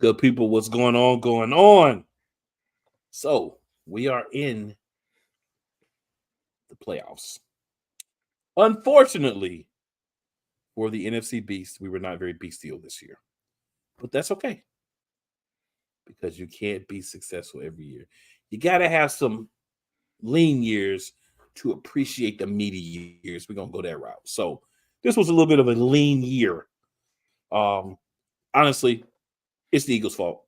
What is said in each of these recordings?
Good people, what's going on? Going on. So we are in the playoffs. Unfortunately, for the NFC Beast, we were not very beastial this year. But that's okay. Because you can't be successful every year. You gotta have some lean years to appreciate the meaty years. We're gonna go that route. So this was a little bit of a lean year. Honestly, it's the Eagles' fault.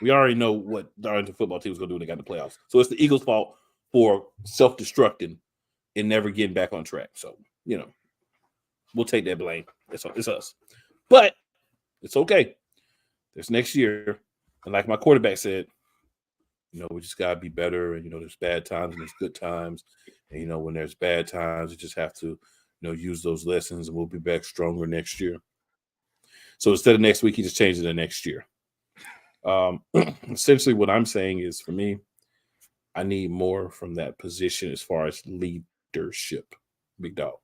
We already know what the Arlington football team was going to do when they got in the playoffs. So it's the Eagles' fault for self-destructing and never getting back on track. So, we'll take that blame. It's us. But it's okay. There's next year. And like my quarterback said, we just got to be better. And, there's bad times and there's good times. And, when there's bad times, you just have to, use those lessons and we'll be back stronger next year. So instead of next week, he just changed it to next year. Essentially what I'm saying is, for me, I need more from that position as far as leadership, big dog.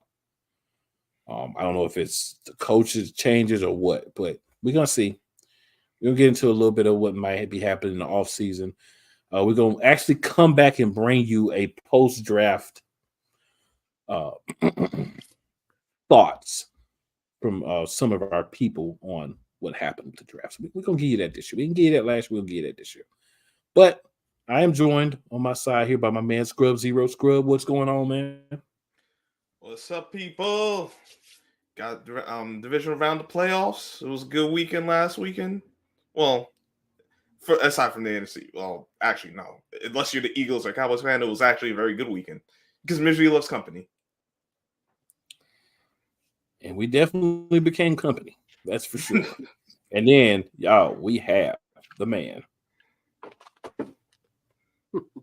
I don't know if it's the coaches changes or what, but we're going to see. We're going to get into a little bit of what might be happening in the offseason. We're going to actually come back and bring you a post-draft thoughts from some of our people on what happened with the draft. So we're going to give you that this year. We didn't give you that last year. We'll give you that this year. But I am joined on my side here by my man Scrub Zero. Scrub, what's going on, man? What's up, people? Got divisional round of playoffs. It was a good weekend last weekend. Well, aside from the NFC. Well, actually, no. Unless you're the Eagles or Cowboys fan, it was actually a very good weekend because misery loves company. And we definitely became company. That's for sure. And then, y'all, we have the man,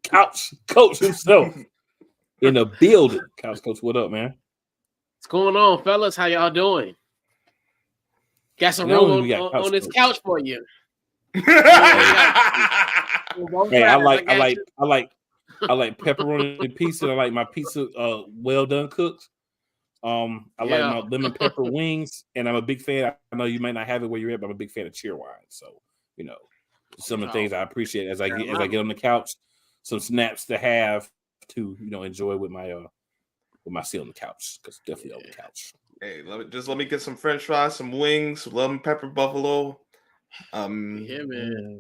Couch Coach himself, in the building. Couch Coach, what up, man? What's going on, fellas? How y'all doing? Got some room on this couch for you. Hey, I like pepperoni pizza. I like my pizza well done cooked. I like my lemon pepper wings, and I'm a big fan. I know you might not have it where you're at, but I'm a big fan of cheer wine. So, some of the things I appreciate as I get on the couch, some snaps to have to enjoy with my seat on the couch, because definitely on the couch. Hey, let me get some French fries, some wings, lemon pepper buffalo. Yeah, man.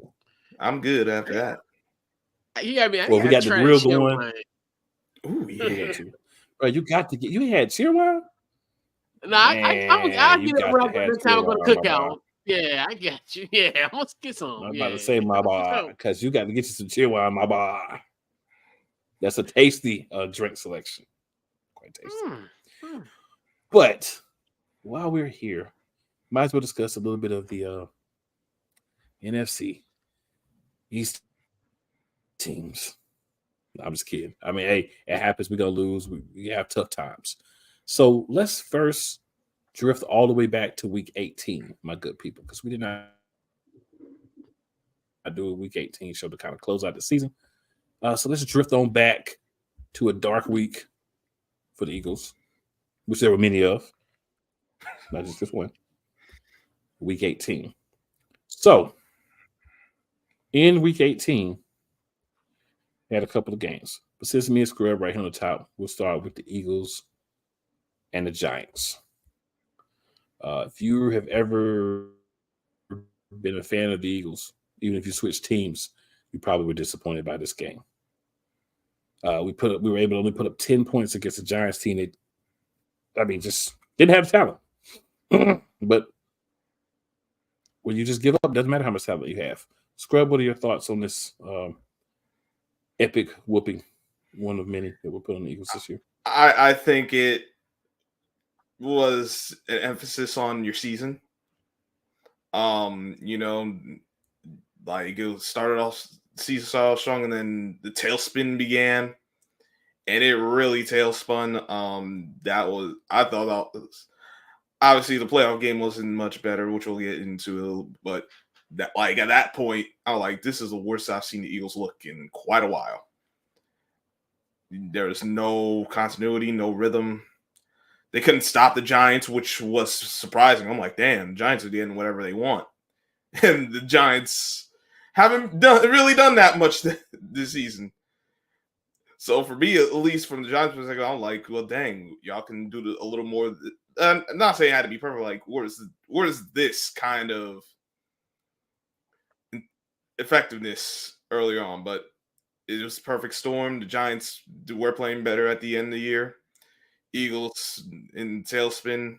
I'm good after that. Yeah, I mean, we got the grill going. Wine. Ooh, yeah. Bro, you got to get. You had cheer wine? No, I'll get it around the time I'm gonna cook out. Yeah, I got you. Yeah, I'm gonna get some. I'm about to say, my boy, because you got to get you some cheer wine, my boy. That's a tasty drink selection. Quite tasty. But while we're here, might as well discuss a little bit of the NFC East teams. I'm just kidding. I mean, hey, it happens. We're going to lose. We have tough times. So let's first drift all the way back to week 18, my good people, because we did not do a week 18 show to kind of close out the season. So let's drift on back to a dark week for the Eagles, which there were many of, not just this one. Week 18. So in week 18, had a couple of games. But since me and Scrub right here on the top, we'll start with the Eagles and the Giants. If you have ever been a fan of the Eagles, even if you switch teams, you probably were disappointed by this game. We were able to only put up 10 points against the Giants team that, just didn't have talent. But when you just give up, doesn't matter how much talent you have. Scrub, what are your thoughts on this epic whooping, one of many that were put on the Eagles this year? I think it was an emphasis on your season. Like it started off season strong, and then the tailspin began, and it really tailspun. I thought that was, obviously the playoff game wasn't much better, which we'll get into, but that, like, at that point, I was like, this is the worst I've seen the Eagles look in quite a while. There's no continuity, no rhythm. They couldn't stop the Giants, which was surprising. I'm like, damn, the Giants are getting whatever they want. and the Giants haven't really done that much this season. So for me, at least from the Giants' perspective, I'm like, well, dang, y'all can do a little more. I'm not saying it had to be perfect. Like, where's this kind of effectiveness earlier on? But it was a perfect storm. The Giants were playing better at the end of the year. Eagles in tailspin.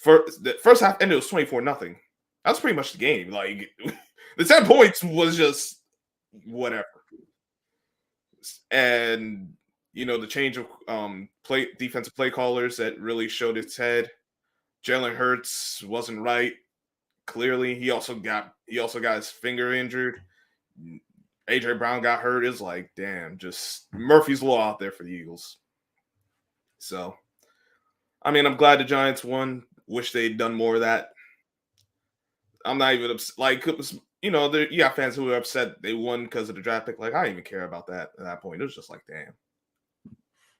The first half ended, it was 24-0. That's pretty much the game. Like the 10 points was just whatever. And the change of defensive play callers that really showed its head. Jalen Hurts wasn't right. Clearly, he also got his finger injured. AJ Brown got hurt. It's like, damn, just Murphy's Law out there for the Eagles. So, I mean, I'm glad the Giants won. Wish they'd done more of that. I'm not even upset. Like, you got fans who are upset they won because of the draft pick. Like, I didn't even care about that at that point. It was just like, damn.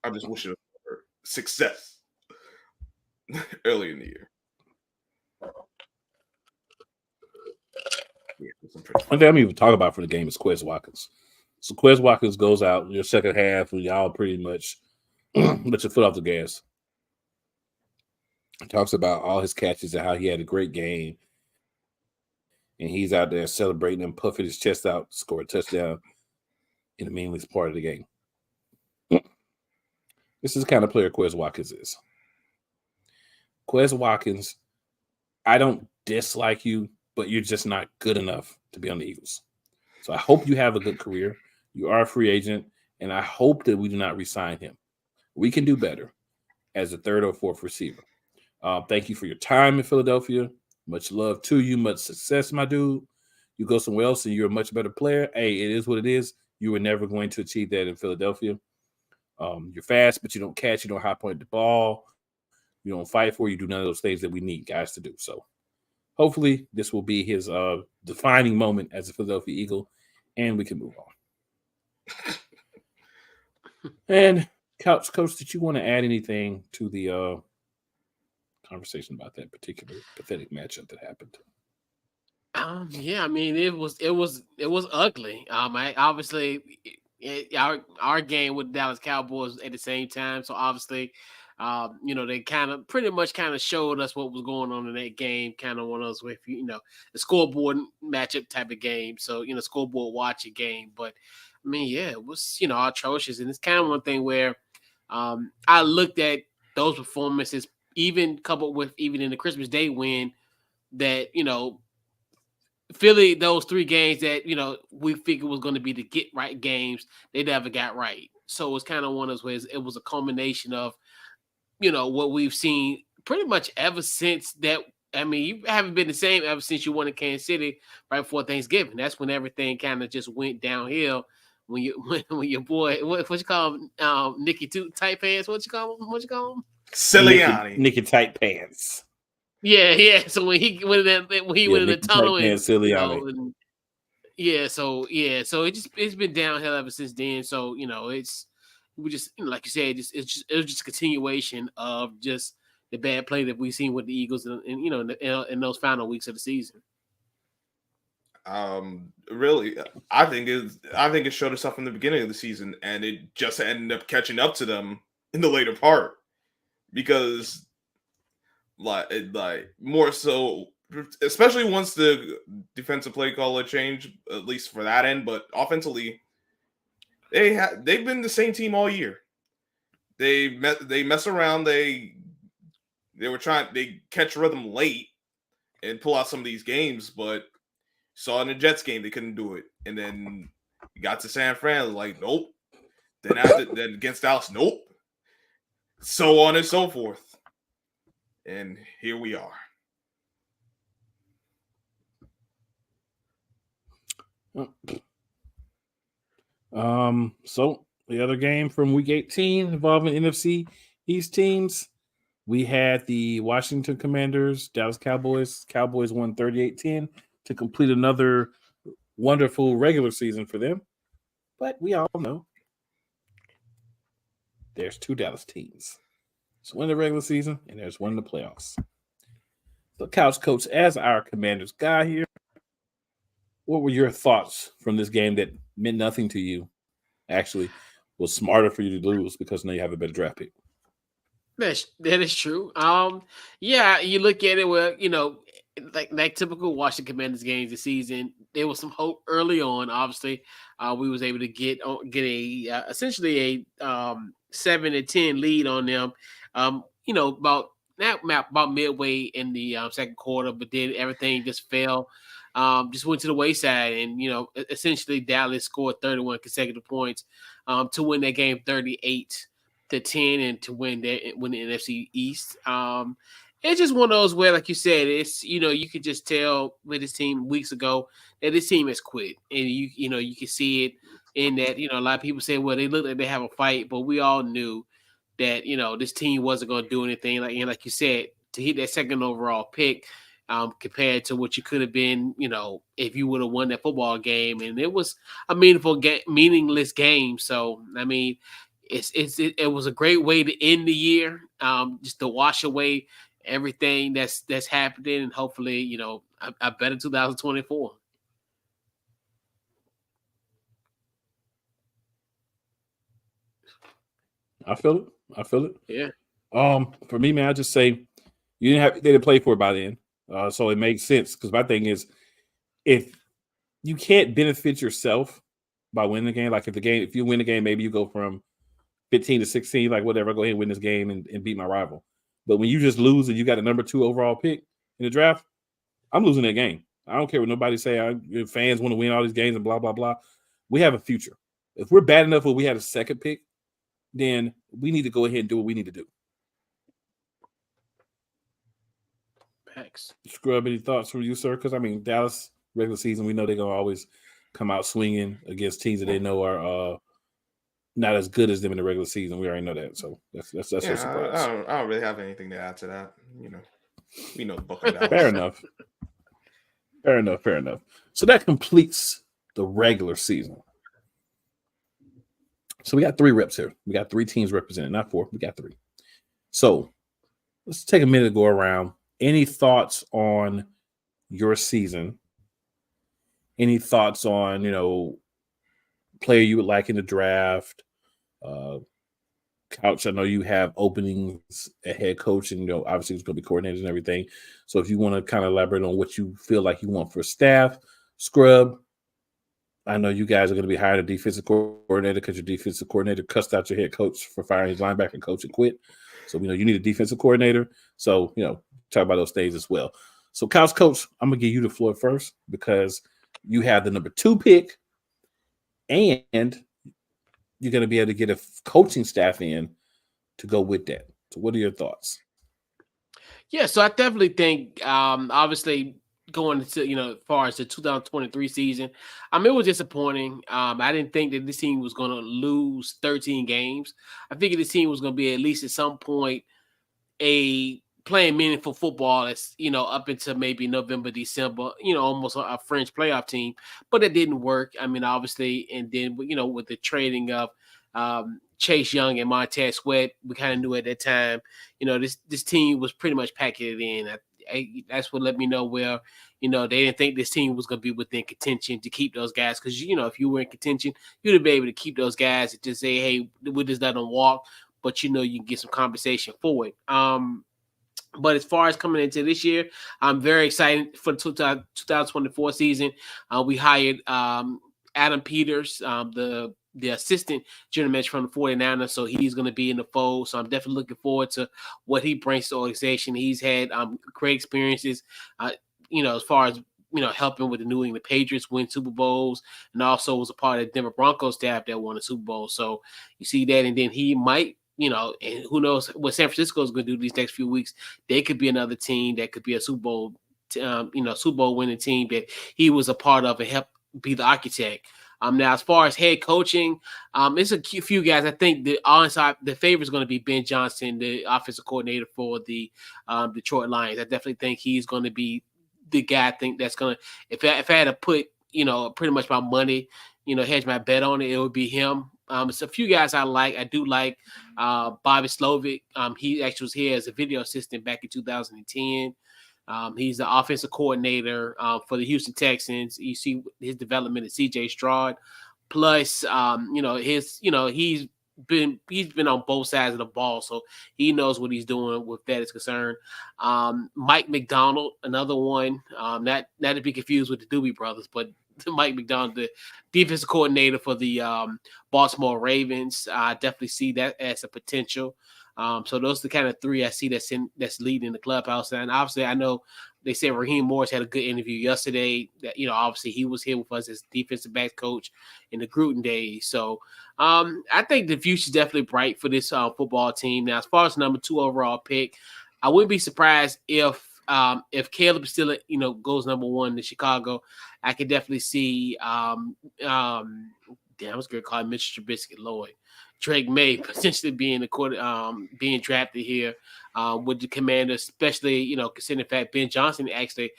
I just wish it was success early in the year. Yeah, one thing I'm even talking about for the game is Quez Watkins. So Quez Watkins goes out in your second half, and y'all pretty much let your foot off the gas. He talks about all his catches and how he had a great game. And he's out there celebrating and puffing his chest out to score a touchdown in the meaningless part of the game. This is the kind of player Quez Watkins is. Quez Watkins, I don't dislike you, but you're just not good enough to be on the Eagles. So I hope you have a good career. You are a free agent, and I hope that we do not re-sign him. We can do better as a third or fourth receiver. Thank you for your time in Philadelphia. Much love to you. Much success, my dude. You go somewhere else and you're a much better player. Hey, it is what it is. You were never going to achieve that in Philadelphia. You're fast, but you don't catch. You don't high point the ball. You don't fight for. You do none of those things that we need guys to do. So hopefully this will be his defining moment as a Philadelphia Eagle, and we can move on. And Coach, did you want to add anything to the conversation about that particular pathetic matchup that happened? Yeah, I mean it was ugly. Obviously our game with Dallas Cowboys at the same time, so obviously they pretty much showed us what was going on in that game, kind of one of those with the scoreboard matchup type of game. So scoreboard watching game, but I mean it was atrocious, and it's kind of one thing where I looked at those performances, even coupled with even in the Christmas Day win, that Philly, those 3 games that we figured was going to be the get right games, they never got right. So it's kind of one of those ways. It was a culmination of what we've seen pretty much ever since that. I mean, you haven't been the same ever since you won in Kansas City right before Thanksgiving. That's when everything kind of just went downhill. When your boy, what you call him, Nicky Tight Pants? What you call him? Silianni. Nicky Tight Pants. Yeah. So when he went in the tunnel and so it's been downhill ever since then. So we just like you said, it was just a continuation of just the bad play that we've seen with the Eagles in those final weeks of the season. Really, I think it showed itself in the beginning of the season, and it just ended up catching up to them in the later part, because like more so, especially once the defensive play caller changed, at least for that end. But offensively, they've been the same team all year. They mess around. They catch rhythm late and pull out some of these games, but saw in the Jets game they couldn't do it, and then got to San Fran, like nope. Then against Dallas, nope. So on and so forth, and here we are. So the other game from Week 18 involving NFC East teams, we had the Washington Commanders, Dallas Cowboys. Cowboys won 38-10 to complete another wonderful regular season for them. But we all know there's 2 Dallas teams. There's one in the regular season and there's one in the playoffs. So Couch Coach, as our Commanders guy here, what were your thoughts from this game that meant nothing to you? Actually, was smarter for you to lose because now you have a better draft pick. That is true. Yeah, you look at it where like typical Washington Commanders games this season. There was some hope early on. Obviously, we was able to get a essentially a 7-10 lead on them. About midway in the second quarter, but then everything just fell. Just went to the wayside, and essentially Dallas scored 31 consecutive points to win that game 38-10 and to win the NFC East. It's just one of those where, like you said, it's you could just tell with this team weeks ago that this team has quit, and you can see it in that a lot of people say, well, they look like they have a fight, but we all knew that this team wasn't going to do anything. Like you said, to hit that second overall pick. Compared to what you could have been, if you would have won that football game, and it was a meaningless game. So, I mean, it was a great way to end the year, just to wash away everything that's happening, and hopefully, a better 2024. I feel it. Yeah. For me, man, I just say you didn't have to play for it by then. So it makes sense because my thing is, if you can't benefit yourself by winning the game, like if you win the game, maybe you go from 15-16, like whatever, go ahead and win this game and beat my rival. But when you just lose and you got a number 2 overall pick in the draft, I'm losing that game. I don't care what nobody say. Fans want to win all these games and blah, blah, blah. We have a future. If we're bad enough where we had a second pick, then we need to go ahead and do what we need to do. Scrub, any thoughts from you, sir? Because I mean, Dallas regular season, we know they're gonna always come out swinging against teams that they know are not as good as them in the regular season. We already know that, so that's no surprise. I don't really have anything to add to that. We know the book of Dallas. Fair enough. So that completes the regular season. So we got 3 reps here. We got 3 teams represented, not 4. We got 3. So let's take a minute to go around. Any thoughts on your season? Any thoughts on, player you would like in the draft? Couch, I know you have openings at head coach, and obviously it's going to be coordinators and everything. So if you want to kind of elaborate on what you feel like you want for staff, Scrub, I know you guys are going to be hiring a defensive coordinator because your defensive coordinator cussed out your head coach for firing his linebacker coach and quit. So you need a defensive coordinator. So talk about those things as well. So, Couch Coach, I'm going to give you the floor first because you have the number 2 pick and you're going to be able to get a coaching staff in to go with that. So what are your thoughts? Yeah, so I definitely think, obviously, going into, as far as the 2023 season, it was disappointing. I didn't think that this team was going to lose 13 games. I figured this team was going to be at least at some point playing meaningful football as up until maybe November, December, almost a French playoff team, but it didn't work. Obviously, and then with the trading of Chase Young and Montez Sweat, we kind of knew at that time, this team was pretty much packing it in. That's what let me know where they didn't think this team was going to be within contention to keep those guys, because if you were in contention, you'd have been able to keep those guys and just say, hey, we just let them walk, but you can get some compensation for it. But as far as coming into this year, I'm very excited for the 2024 season. We hired Adam Peters, the assistant general manager from the 49ers, so he's going to be in the fold. So I'm definitely looking forward to what he brings to the organization. He's had great experiences, as far as helping with the New England Patriots win Super Bowls, and also was a part of the Denver Broncos staff that won a Super Bowl. So you see that, and then he might. And who knows what San Francisco is going to do these next few weeks. They could be another team that could be a Super Bowl, Super Bowl winning team that he was a part of and helped be the architect. Now, as far as head coaching, it's a few guys. I think the favorite is going to be Ben Johnson, the offensive coordinator for the Detroit Lions. I definitely think he's going to be the guy. I think that's going to, if I had to put, pretty much my money, hedge my bet on it, it would be him. It's a few guys I like. I do like Bobby Slovic. He actually was here as a video assistant back in 2010. He's the offensive coordinator for the Houston Texans. You see his development at C.J. Stroud. Plus, he's been on both sides of the ball, so he knows what he's doing with that is concerned. Mike McDonald, another one, not to be confused with the Doobie Brothers, but Mike McDonald, the defensive coordinator for the Baltimore Ravens. I definitely see that as a potential. So those are the kind of three I see that's leading the clubhouse. And obviously, I know they said Raheem Morris had a good interview yesterday. That obviously he was here with us as defensive backs coach in the Gruden days. So I think the future is definitely bright for this football team. Now, as far as number 2 overall pick, I wouldn't be surprised if Caleb still goes number 1 to Chicago. I could definitely see I was going to call him Mr. Trubisky, Lloyd. Drake May potentially being being drafted here with the Commanders, especially considering the fact Ben Johnson actually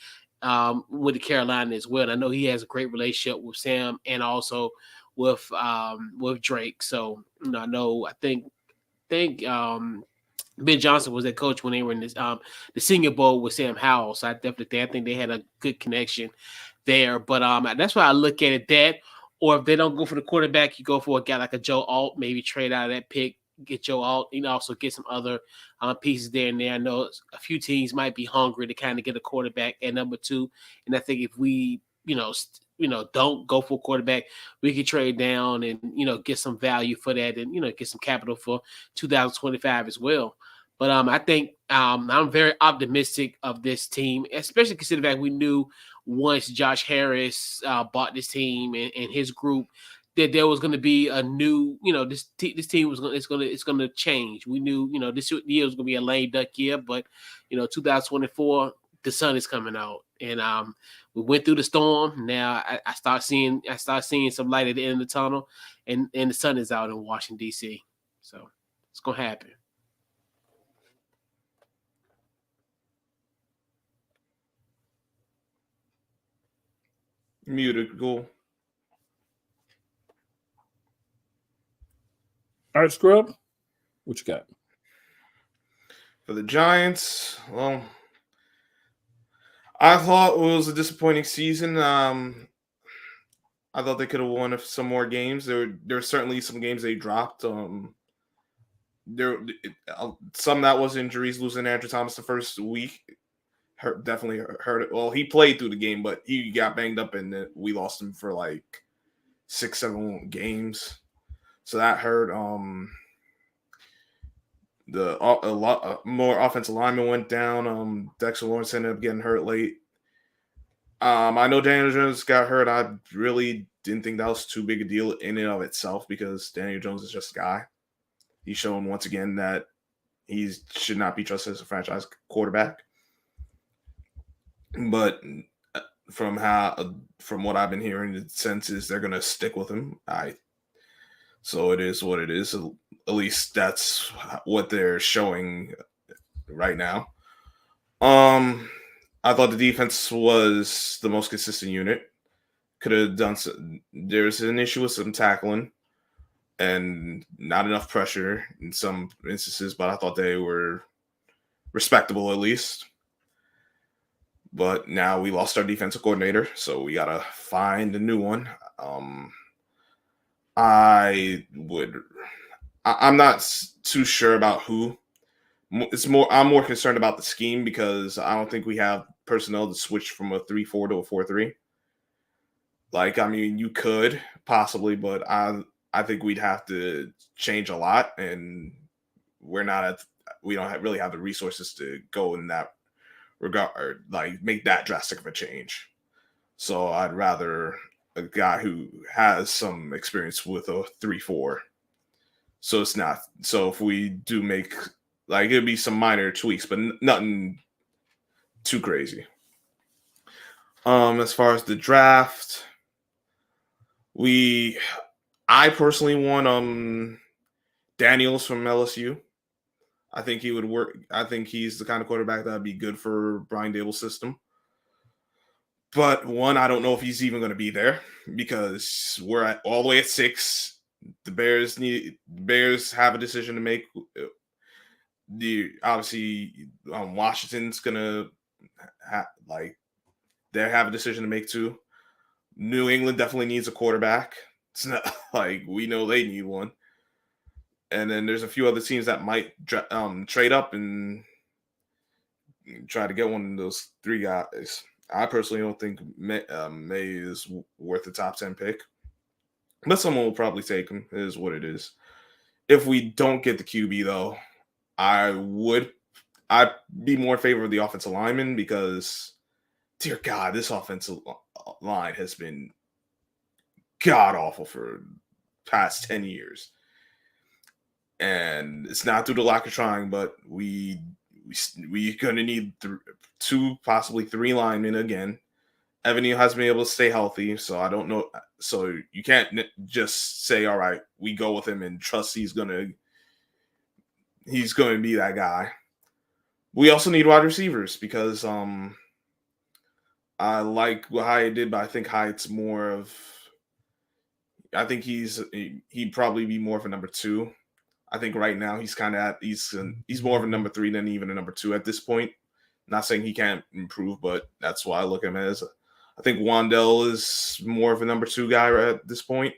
with the Carolina as well. And I know he has a great relationship with Sam and also with Drake. So I think Ben Johnson was their coach when they were in this the Senior Bowl with Sam Howell. So I think they had a good connection there. But that's why I look at it that. Or if they don't go for the quarterback, you go for a guy like a Joe Alt, maybe trade out of that pick, get Joe Alt, also get some other pieces there and there. I know a few teams might be hungry to kind of get a quarterback at number 2. And I think if we, don't go for a quarterback, we can trade down and, get some value for that and, get some capital for 2025 as well. But I think I'm very optimistic of this team, especially considering that we knew once Josh Harris bought this team and his group that there was going to be a new, this team was going to change. We knew, this year was going to be a lame duck year, but 2024 the sun is coming out, and we went through the storm. Now I start seeing some light at the end of the tunnel, and the sun is out in Washington D.C. So it's going to happen. Muted, go. All right, Scrub, what you got? For the Giants, well, I thought it was a disappointing season. I thought they could have won some more games. There were certainly some games they dropped. Some that was injuries. Losing Andrew Thomas the first week definitely hurt it. Well, he played through the game, but he got banged up, and we lost him for like 6-7 games. So that hurt. A lot more offensive linemen went down. Dexter Lawrence ended up getting hurt late. I know Daniel Jones got hurt. I really didn't think that was too big a deal in and of itself because Daniel Jones is just a guy. He's shown once again that he should not be trusted as a franchise quarterback. But from what I've been hearing, the sense is they're going to stick with him. So it is what it is. At least that's what they're showing right now. I thought the defense was the most consistent unit. Could have done some. There's an issue with some tackling and not enough pressure in some instances, but I thought they were respectable at least. But now we lost our defensive coordinator, so we got to find a new one. I'm not too sure about who. I'm more concerned about the scheme because I don't think we have personnel to switch from a 3-4 to a 4-3. Like, I mean, you could possibly, but I think we'd have to change a lot, and we don't really have the resources to go in that regard, like make that drastic of a change. So I'd rather a guy who has some experience with a 3-4. So it's not. So if we do make, like, it'd be some minor tweaks, but nothing too crazy. As far as the draft, I personally want Daniels from LSU. I think he would work. I think he's the kind of quarterback that would be good for Brian Dable's system. But one, I don't know if he's even going to be there because we're all the way at 6. The Bears have a decision to make. Obviously Washington's going to they have a decision to make too. New England definitely needs a quarterback. It's not like we know they need one. And then there's a few other teams that might trade up and try to get one of those three guys. I personally don't think May is worth the top 10 pick. But someone will probably take him. It is what it is. If we don't get the QB, though, I'd be more in favor of the offensive lineman because, dear God, this offensive line has been god-awful for past 10 years. And it's not due to lack of trying, but we're going to need two, possibly three linemen again. Evan Neal has been able to stay healthy, so I don't know. So you can't just say, all right, we go with him and trust he's going to be that guy. We also need wide receivers because I like what Hyatt did, but I think Hyatt's more of – I think he'd probably be more of a number 2. I think right now he's kind of he's more of a number 3 than even a number 2 at this point. Not saying he can't improve, but that's why I look at him as. I think Wandell is more of a number 2 guy right at this point,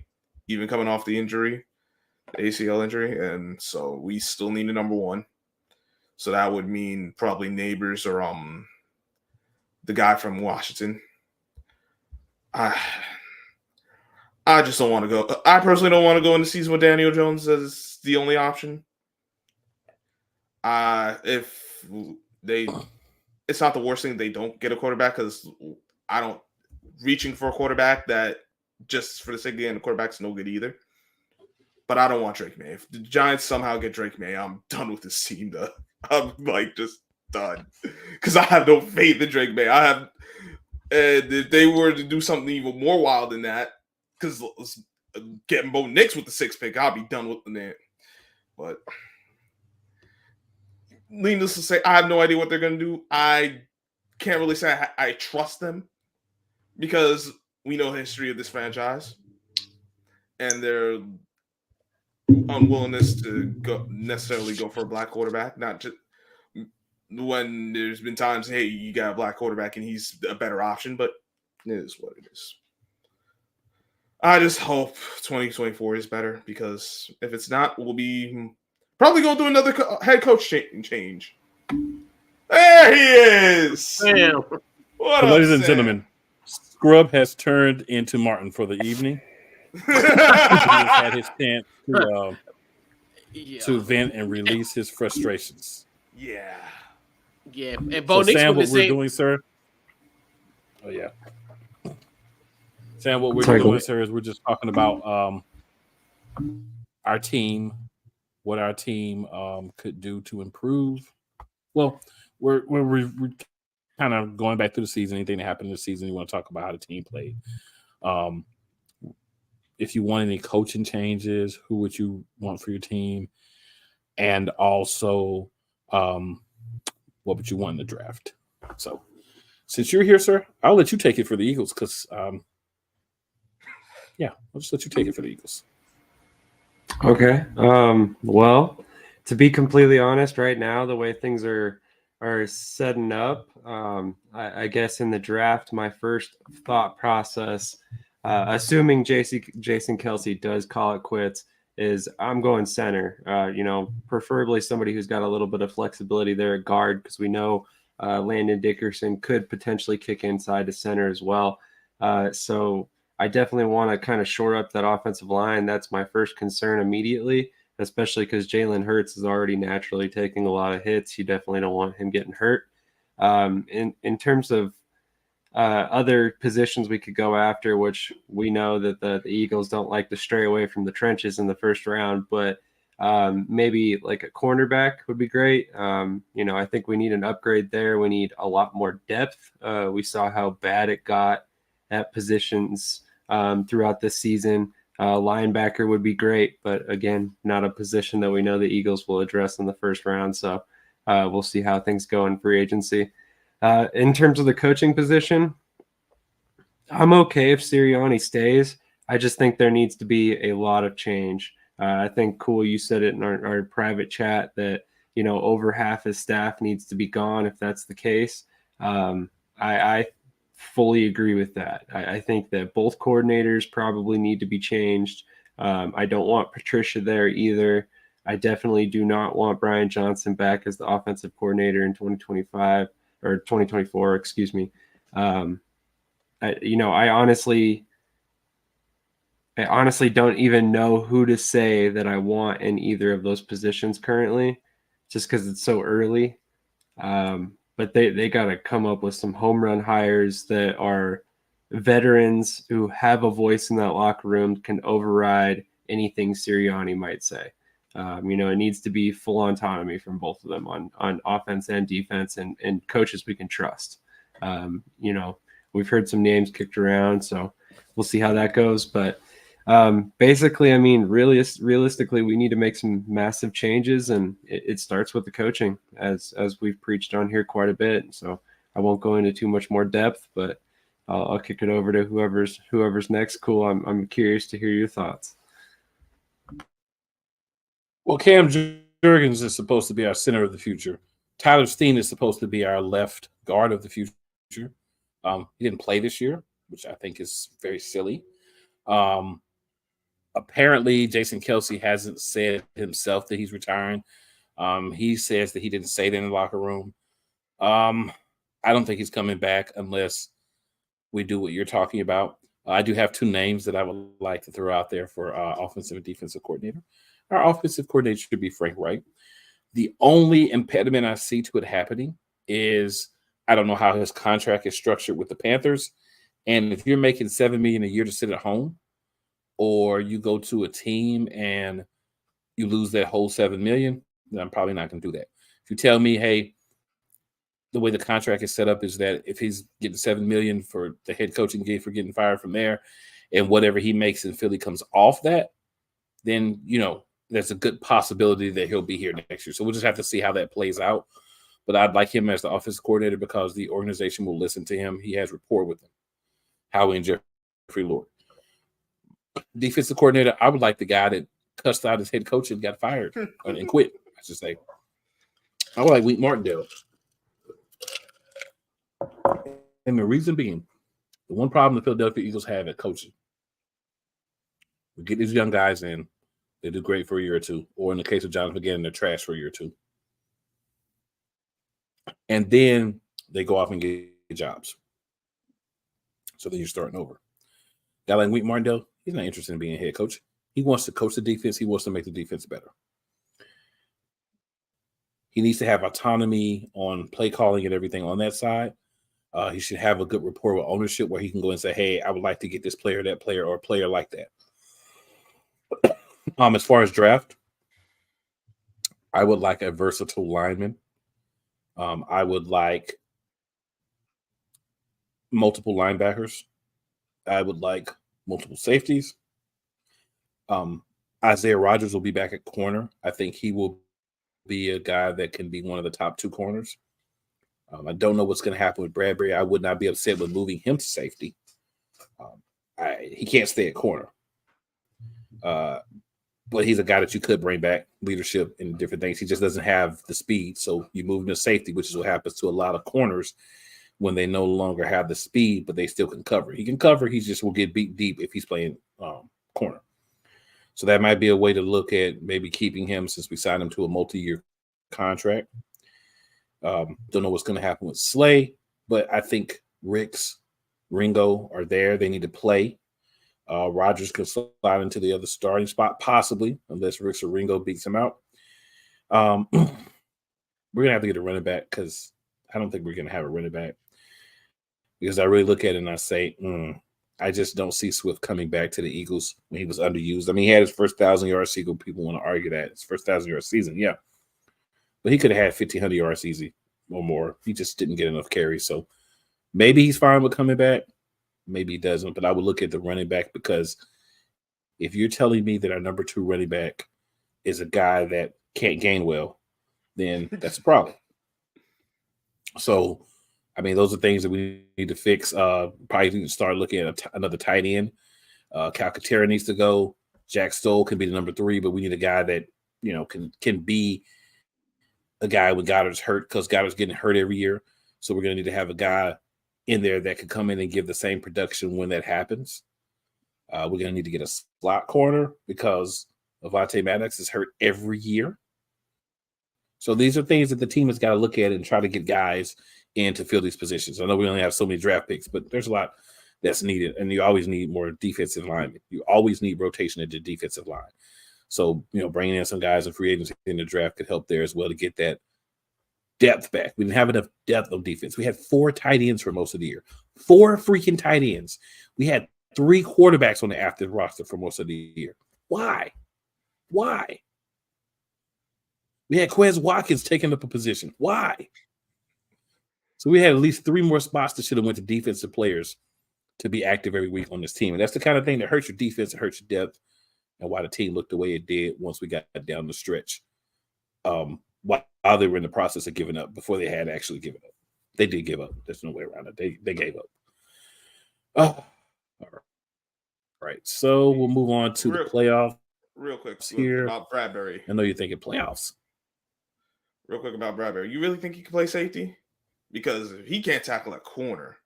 even coming off the injury, the ACL injury, and so we still need a number 1. So that would mean probably Neighbors or the guy from Washington. I just don't want to go. I personally don't want to go into the season with Daniel Jones as the only option. If it's not the worst thing they don't get a quarterback because reaching for a quarterback that just for the sake of getting a quarterback's no good either. But I don't want Drake May. If the Giants somehow get Drake May, I'm done with this team. I'm just done because I have no faith in Drake May. If they were to do something even more wild than that, because getting Bo Nix with the 6th pick, I'll be done with the man. But needless to say, I have no idea what they're going to do. I can't really say I trust them because we know the history of this franchise and their unwillingness to necessarily go for a black quarterback. Not just when there's been times, hey, you got a black quarterback and he's a better option, but it is what it is. I just hope 2024 is better because if it's not, we'll be probably going to do another head coach change. There he is. Sam. What up, Ladies and Sam? gentlemen, Scrub has turned into Martin for the evening. He has had his chance to vent and release his frustrations. Yeah. Yeah. And Bo So Nix Sam, with what the we're same. doing, sir. Oh yeah. Sam, what we're Sorry, go doing, ahead. sir, is we're just talking about our team, what our team could do to improve. Well, we're kind of going back through the season. Anything that happened in the season, you want to talk about how the team played. If you want any coaching changes, who would you want for your team? And also, what would you want in the draft? So, since you're here, sir, I'll let you take it for the Eagles because, I'll just let you take it for the Eagles. Okay. Well, to be completely honest, right now, the way things are setting up, I guess in the draft, my first thought process, assuming Jason Kelsey does call it quits, is I'm going center. Preferably somebody who's got a little bit of flexibility there at guard because we know Landon Dickerson could potentially kick inside to center as well. So I definitely want to kind of shore up that offensive line. That's my first concern immediately, especially because Jalen Hurts is already naturally taking a lot of hits. You definitely don't want him getting hurt. In terms of other positions we could go after, which we know that the Eagles don't like to stray away from the trenches in the first round, but maybe like a cornerback would be great. I think we need an upgrade there. We need a lot more depth. We saw how bad it got at positions throughout this season. Linebacker would be great, but again, not a position that we know the Eagles will address in the first round. So we'll see how things go in free agency. In terms of the coaching position, I'm okay if Sirianni stays. I just think there needs to be a lot of change. I think, Cool, you said it in our private chat that, over half his staff needs to be gone if that's the case. I fully agree with that. I think that both coordinators probably need to be changed. I don't want Patricia there either. I definitely do not want Brian Johnson back as the offensive coordinator in 2025 or 2024, excuse me. I honestly don't even know who to say that I want in either of those positions currently, just because it's so early. But they got to come up with some home run hires that are veterans who have a voice in that locker room, can override anything Sirianni might say. It needs to be full autonomy from both of them on offense and defense, and coaches we can trust. We've heard some names kicked around, so we'll see how that goes. But basically, I mean, realistically, we need to make some massive changes, and it starts with the coaching, as we've preached on here quite a bit. So I won't go into too much more depth, but I'll kick it over to whoever's next. Cool. I'm curious to hear your thoughts. Well, Cam Jurgens is supposed to be our center of the future. Tyler Steen is supposed to be our left guard of the future. He didn't play this year, which I think is very silly. Apparently, Jason Kelsey hasn't said himself that he's retiring. He says that he didn't say that in the locker room. I don't think he's coming back unless we do what you're talking about. I do have two names that I would like to throw out there for offensive and defensive coordinator. Our offensive coordinator should be Frank Wright. The only impediment I see to it happening is I don't know how his contract is structured with the Panthers. And if you're making $7 million a year to sit at home, or you go to a team and you lose that whole $7 million, then I'm probably not going to do that. If you tell me, hey, the way the contract is set up is that if he's getting $7 million for the head coaching gig for getting fired from there, and whatever he makes in Philly comes off that, then there's a good possibility that he'll be here next year. So we'll just have to see how that plays out. But I'd like him as the offensive coordinator because the organization will listen to him. He has rapport with them. Howie and Jeffrey Lord. Defensive coordinator, I would like the guy that cussed out his head coach and got fired and quit, I should say. I would like Wink Martindale. And the reason being, the one problem the Philadelphia Eagles have at coaching, we get these young guys in, they do great for a year or two, or in the case of Jonathan McGinn, they're trash for a year or two. And then they go off and get jobs. So then you're starting over. Guy like Wink Martindale, he's not interested in being a head coach. He wants to coach the defense. He wants to make the defense better. He needs to have autonomy on play calling and everything on that side. He should have a good rapport with ownership where he can go and say, hey, I would like to get this player, that player, or a player like that. As far as draft, I would like a versatile lineman. I would like multiple linebackers. I would like multiple safeties. Isaiah Rodgers will be back at corner. I think he will be a guy that can be one of the top two corners. I don't know what's going to happen with Bradbury. I would not be upset with moving him to safety. He can't stay at corner. But he's a guy that you could bring back, leadership and different things. He just doesn't have the speed. So you move him to safety, which is what happens to a lot of corners when they no longer have the speed, but they still can cover. He can cover. He just will get beat deep if he's playing corner. So that might be a way to look at maybe keeping him since we signed him to a multi-year contract. Don't know what's going to happen with Slay, but I think Ricks, Ringo are there. They need to play. Rodgers could slide into the other starting spot, possibly, unless Ricks or Ringo beats him out. We're going to have to get a running back because I don't think we're going to have a running back. Because I really look at it and I say, I just don't see Swift coming back to the Eagles when he was underused. I mean, he had his first 1,000-yard season. People want to argue that. His first 1,000-yard season, yeah. But he could have had 1,500 yards easy or more. He just didn't get enough carries. So maybe he's fine with coming back. Maybe he doesn't. But I would look at the running back because if you're telling me that our number 2 running back is a guy that can't gain well, then that's a problem. So, I mean, those are things that we need to fix. Probably need to start looking at another tight end. Calcaterra needs to go. Jack Stoll can be the number 3, but we need a guy that, can be a guy when Goddard's hurt because Goddard's getting hurt every year. So we're going to need to have a guy in there that could come in and give the same production when that happens. We're going to need to get a slot corner because Avonte Maddox is hurt every year. So these are things that the team has got to look at and try to get guys in to fill these positions. I know we only have so many draft picks, but there's a lot that's needed, and you always need more defensive linemen. You always need rotation at the defensive line. So, bringing in some guys in free agency in the draft could help there as well to get that depth back. We didn't have enough depth on defense. We had 4 tight ends for most of the year. 4 freaking tight ends. We had 3 quarterbacks on the active roster for most of the year. Why? We had Quez Watkins taking up a position. Why? So we had at least 3 more spots that should have went to defensive players to be active every week on this team. And that's the kind of thing that hurts your defense, it hurts your depth, and why the team looked the way it did once we got down the stretch. While they were in the process of giving up before they had actually given up. They did give up. There's no way around it. They gave up. Oh, all right. So we'll move on to the playoffs. Real quick here about Bradbury. I know you're thinking playoffs. Real quick about Bradbury. You really think he can play safety? Because if he can't tackle a corner,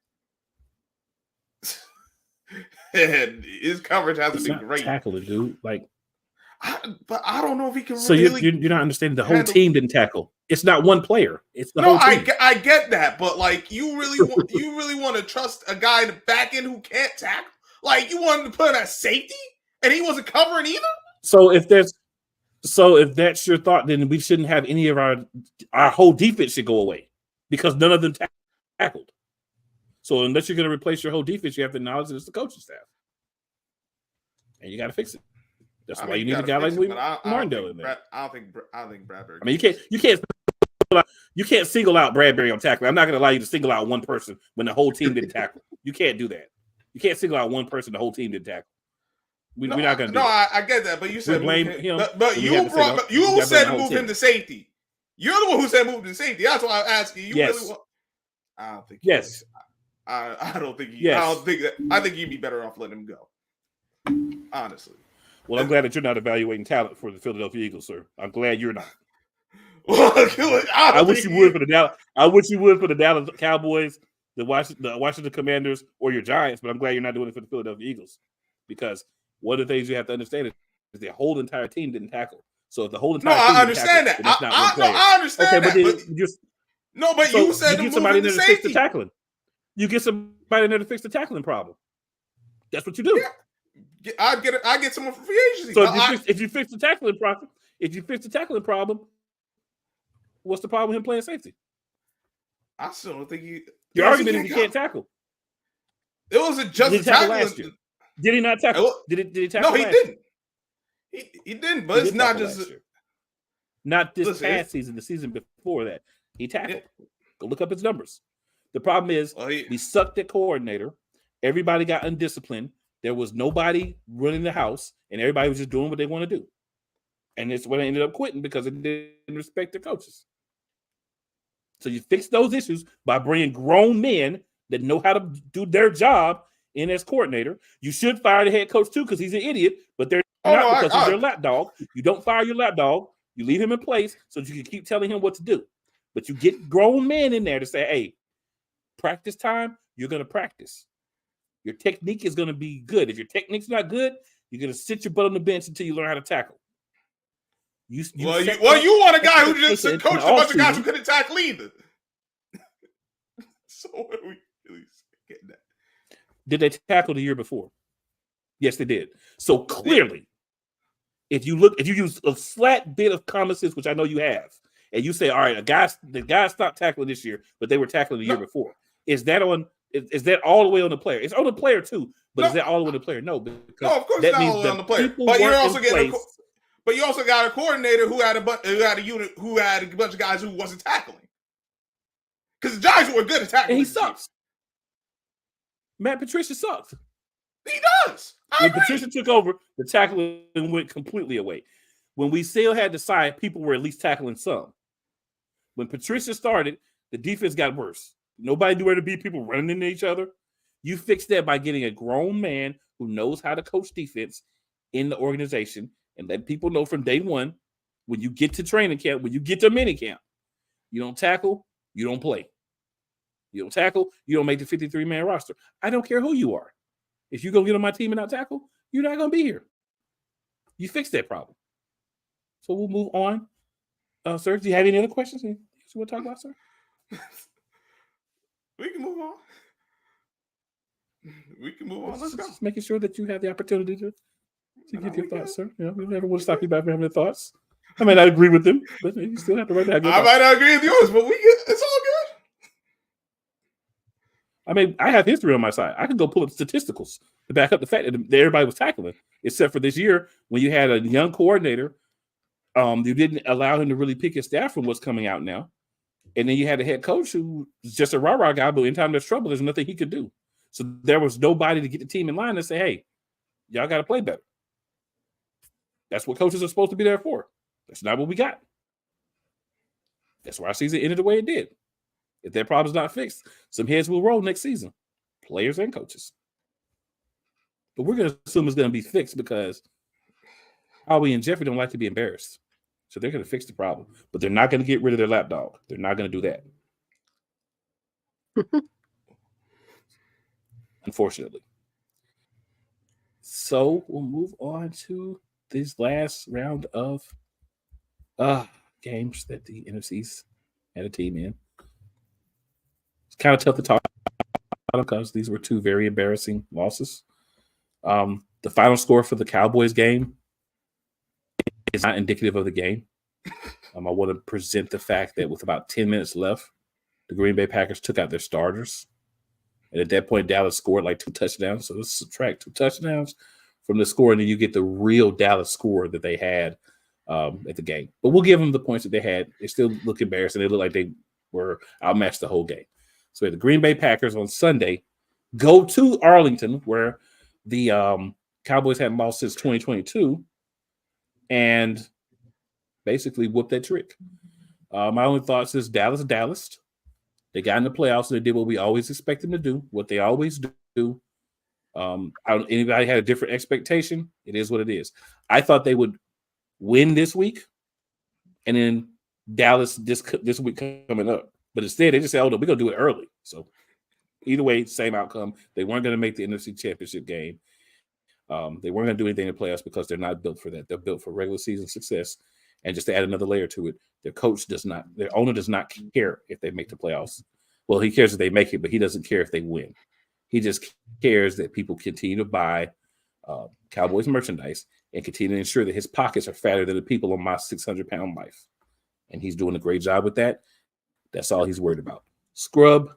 and his coverage hasn't been great. Tackle it, dude. But I don't know if he can. So really you're not understanding. The whole team didn't tackle. It's not one player. It's the whole team. I get that, but you really want to trust a guy to back in who can't tackle? You want him to put him at safety, and he wasn't covering either. So if that's your thought, then we shouldn't have any of our whole defense should go away because none of them tackled. So unless you're going to replace your whole defense, you have to acknowledge that it's the coaching staff, and you got to fix it. That's why you need a guy like Martindale in there. I don't think Bradbury. I mean, you can't single out Bradbury on tackling. I'm not going to allow you to single out one person when the whole team didn't tackle. You can't do that. You can't single out one person. The whole team didn't tackle. We're not going to do that. I get that, but you said blame him. But you said move him to safety. You're the one who said move him to safety. That's why I'm asking you. Yes. Really want, I don't think. Yes. I don't think. Yes. I don't think that. I think you'd be better off letting him go. Honestly. Well, I'm glad that you're not evaluating talent for the Philadelphia Eagles, sir. I'm glad you're not. I wish you would for the Dallas. I wish you would for the Dallas Cowboys, the Washington Commanders, or your Giants. But I'm glad you're not doing it for the Philadelphia Eagles, because one of the things you have to understand is the whole entire team didn't tackle. So if the whole entire team I understand that. I understand that. But you said you get somebody in there to fix the tackling. You get somebody in there to fix the tackling problem. That's what you do. Yeah. I get someone for free agency. So if you fix the tackling problem, what's the problem with him playing safety? I still don't think he. Your argument is he can't tackle. It wasn't just tackle last year. Did he not tackle? Did he tackle? No, he didn't. He didn't. But it's not just not this past season. The season before that, he tackled. Yeah. Go look up his numbers. The problem is we sucked at coordinator. Everybody got undisciplined. There was nobody running the house, and everybody was just doing what they want to do. And it's when they ended up quitting because they didn't respect their coaches. So you fix those issues by bringing grown men that know how to do their job in as coordinator. You should fire the head coach too because he's an idiot, but they're not because he's their lapdog. You don't fire your lapdog. You leave him in place so that you can keep telling him what to do. But you get grown men in there to say, hey, practice time, you're going to practice. Your technique is going to be good. If your technique's not good, you're going to sit your butt on the bench until you learn how to tackle. You want a guy who just coached a bunch of guys who couldn't tackle either. So what are we really getting at? Did they tackle the year before? Yes, they did. So clearly, if you use a slight bit of common sense, which I know you have, and you say, all right, the guy stopped tackling this year, but they were tackling the year before. Is that all the way on the player? It's on the player too, but is that all the way on the player? No, because of course that means on the player. But you also got a coordinator who had a bunch of guys who wasn't tackling. Because the Giants were good at tackling. And he sucks. Matt Patricia sucks. He does. When Patricia took over, the tackling went completely away. When we still had the side, people were at least tackling some. When Patricia started, the defense got worse. Nobody knew where to be. People running into each other. You fix that by getting a grown man who knows how to coach defense in the organization and let people know from day one, when you get to training camp, when you get to mini camp, you don't tackle, you don't play. You don't tackle, you don't make the 53-man roster. I don't care who you are. If you go get on my team and not tackle, you're not going to be here. You fix that problem. So we'll move on. Sir, do you have any other questions you want to talk about, sir? We can move on. Let's go. Just making sure that you have the opportunity to give your thoughts, sir. You know, we never want to stop you from having the thoughts. I may not agree with them, but you still have the right to have your thoughts. I might not agree with yours, but it's all good. I mean, I have history on my side. I can go pull up statisticals to back up the fact that everybody was tackling, except for this year when you had a young coordinator. You didn't allow him to really pick his staff from what's coming out now. And then you had a head coach who was just a rah-rah guy, but anytime there's trouble, there's nothing he could do. So there was nobody to get the team in line and say, hey, y'all got to play better. That's what coaches are supposed to be there for. That's not what we got. That's why our season ended the way it did. If that problem's not fixed, some heads will roll next season, players and coaches. But we're going to assume it's going to be fixed because Howie and Jeffrey don't like to be embarrassed. So they're going to fix the problem. But they're not going to get rid of their lapdog. They're not going to do that. Unfortunately. So we'll move on to this last round of games that the NFC's had a team in. It's kind of tough to talk about because these were two very embarrassing losses. The final score for the Cowboys game is not indicative of the game. I want to present the fact that with about 10 minutes left, the Green Bay Packers took out their starters. And at that point, Dallas scored like 2 touchdowns. So let's subtract 2 touchdowns from the score, and then you get the real Dallas score that they had at the game. But we'll give them the points that they had. They still look embarrassing. They look like they were outmatched the whole game. So the Green Bay Packers on Sunday go to Arlington, where the Cowboys hadn't lost since 2022, and basically whoop that trick. My only thoughts is Dallas. They got in the playoffs and they did what we always expect them to do, what they always do. Anybody had a different expectation? It is what it is. I thought they would win this week, and then Dallas this week coming up. But instead, they just said, "Oh no, we're gonna do it early." So either way, same outcome. They weren't going to make the NFC Championship game. They weren't going to do anything in the playoffs because they're not built for that. They're built for regular season success. And just to add another layer to it, their owner does not care if they make the playoffs. Well, he cares if they make it, but he doesn't care if they win. He just cares that people continue to buy Cowboys merchandise and continue to ensure that his pockets are fatter than the people on my 600-pound life. And he's doing a great job with that. That's all he's worried about. Scrub,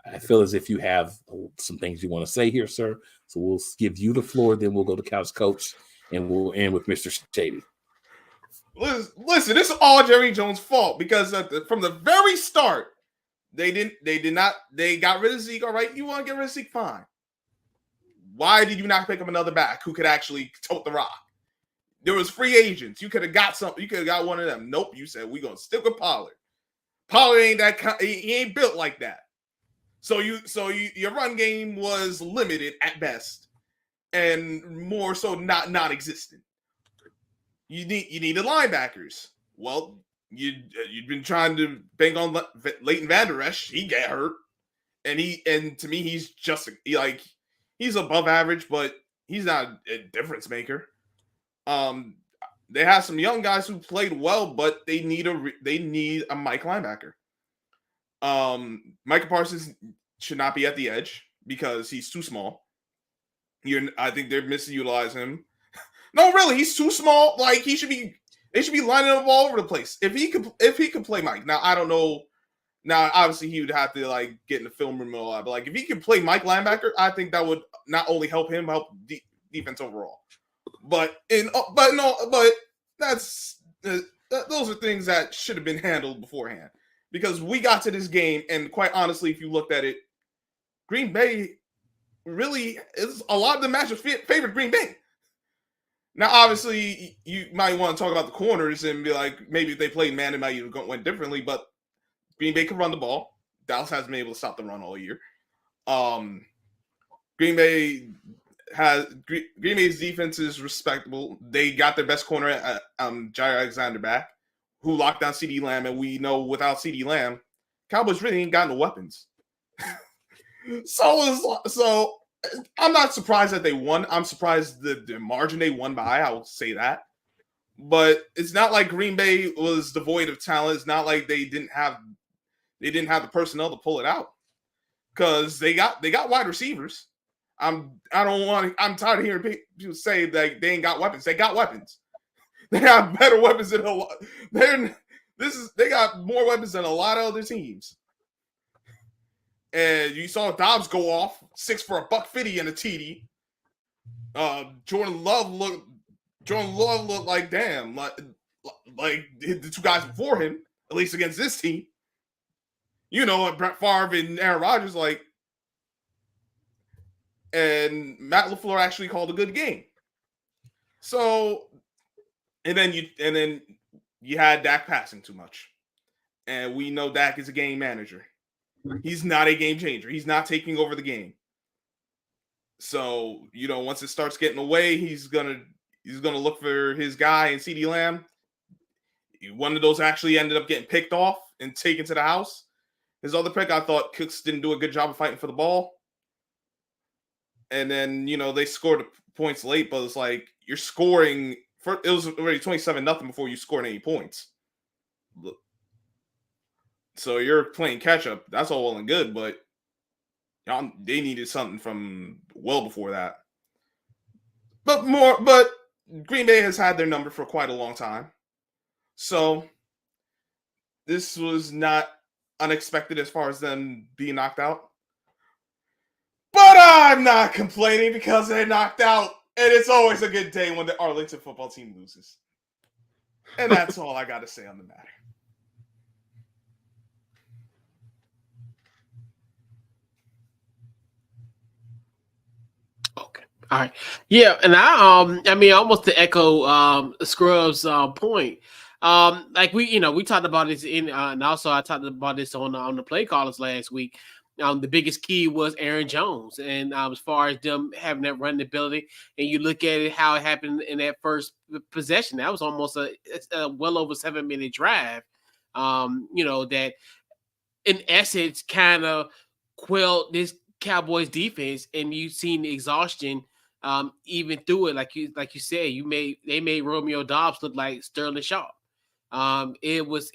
I feel as if you have some things you want to say here, sir. So we'll give you the floor, then we'll go to Couch Coach, and we'll end with Mr. Shady. Listen, this is all Jerry Jones' fault because from the very start, they got rid of Zeke. All right, you want to get rid of Zeke? Fine. Why did you not pick up another back who could actually tote the rock? There was free agents. You could have got something. You could have got one of them. Nope. You said we're gonna stick with Pollard. Pollard ain't that. He ain't built like that. So your run game was limited at best, and more so non-existent. You needed linebackers. Well, you'd been trying to bank on Leighton Vander Esch. He got hurt, and to me he's just he's above average, but he's not a difference maker. They have some young guys who played well, but they need a Mike linebacker. Micah Parsons should not be at the edge because he's too small. I think they're misutilizing him. No, really, he's too small. Like they should be lining up all over the place. If he could play Mike. Now I don't know. Now obviously he would have to get in the film room and all that. But if he could play Mike linebacker, I think that would not only help him, help defense overall. But that's those are things that should have been handled beforehand. Because we got to this game, and quite honestly, if you looked at it, Green Bay really is a lot of the matches favored Green Bay. Now, obviously, you might want to talk about the corners and be like, maybe if they played man, it might have went differently. But Green Bay could run the ball. Dallas hasn't been able to stop the run all year. Green Bay's defense is respectable. They got their best corner at Jair Alexander back, who locked down CeeDee Lamb, and we know without CeeDee Lamb, Cowboys really ain't got no weapons. So I'm not surprised that they won. I'm surprised the margin they won by. I will say that. But it's not like Green Bay was devoid of talent. It's not like they didn't have the personnel to pull it out, because they got wide receivers. I'm tired of hearing people say that they ain't got weapons. They got weapons. They have better weapons than a lot. They got more weapons than a lot of other teams. And you saw Dobbs go off 6 for $150 and a TD. Jordan Love looked like damn, like the two guys before him, at least against this team. Brett Favre and Aaron Rodgers, and Matt LaFleur actually called a good game. So, and then you had Dak passing too much, and we know Dak is a game manager. He's not a game changer. He's not taking over the game. So, once it starts getting away, he's gonna look for his guy in CeeDee Lamb. One of those actually ended up getting picked off and taken to the house. His other pick, I thought Cooks didn't do a good job of fighting for the ball. And then, they scored points late, but it's like you're scoring. It was already 27-0 before you scored any points. So you're playing catch up. That's all well and good, but they needed something from well before that. But Green Bay has had their number for quite a long time. So this was not unexpected as far as them being knocked out. But I'm not complaining because they're knocked out. And it's always a good day when the Arlington football team loses. And that's all I got to say on the matter. Okay. All right. Yeah, and I mean, almost to echo Scrub's point. We talked about this and also I talked about this on the play callers last week. The biggest key was Aaron Jones, and as far as them having that running ability, and you look at it how it happened in that first possession, that was almost a well over 7-minute drive. That in essence kind of quelled this Cowboys defense, and you've seen the exhaustion even through it. Like you said, they made Romeo Dobbs look like Sterling Sharp. It was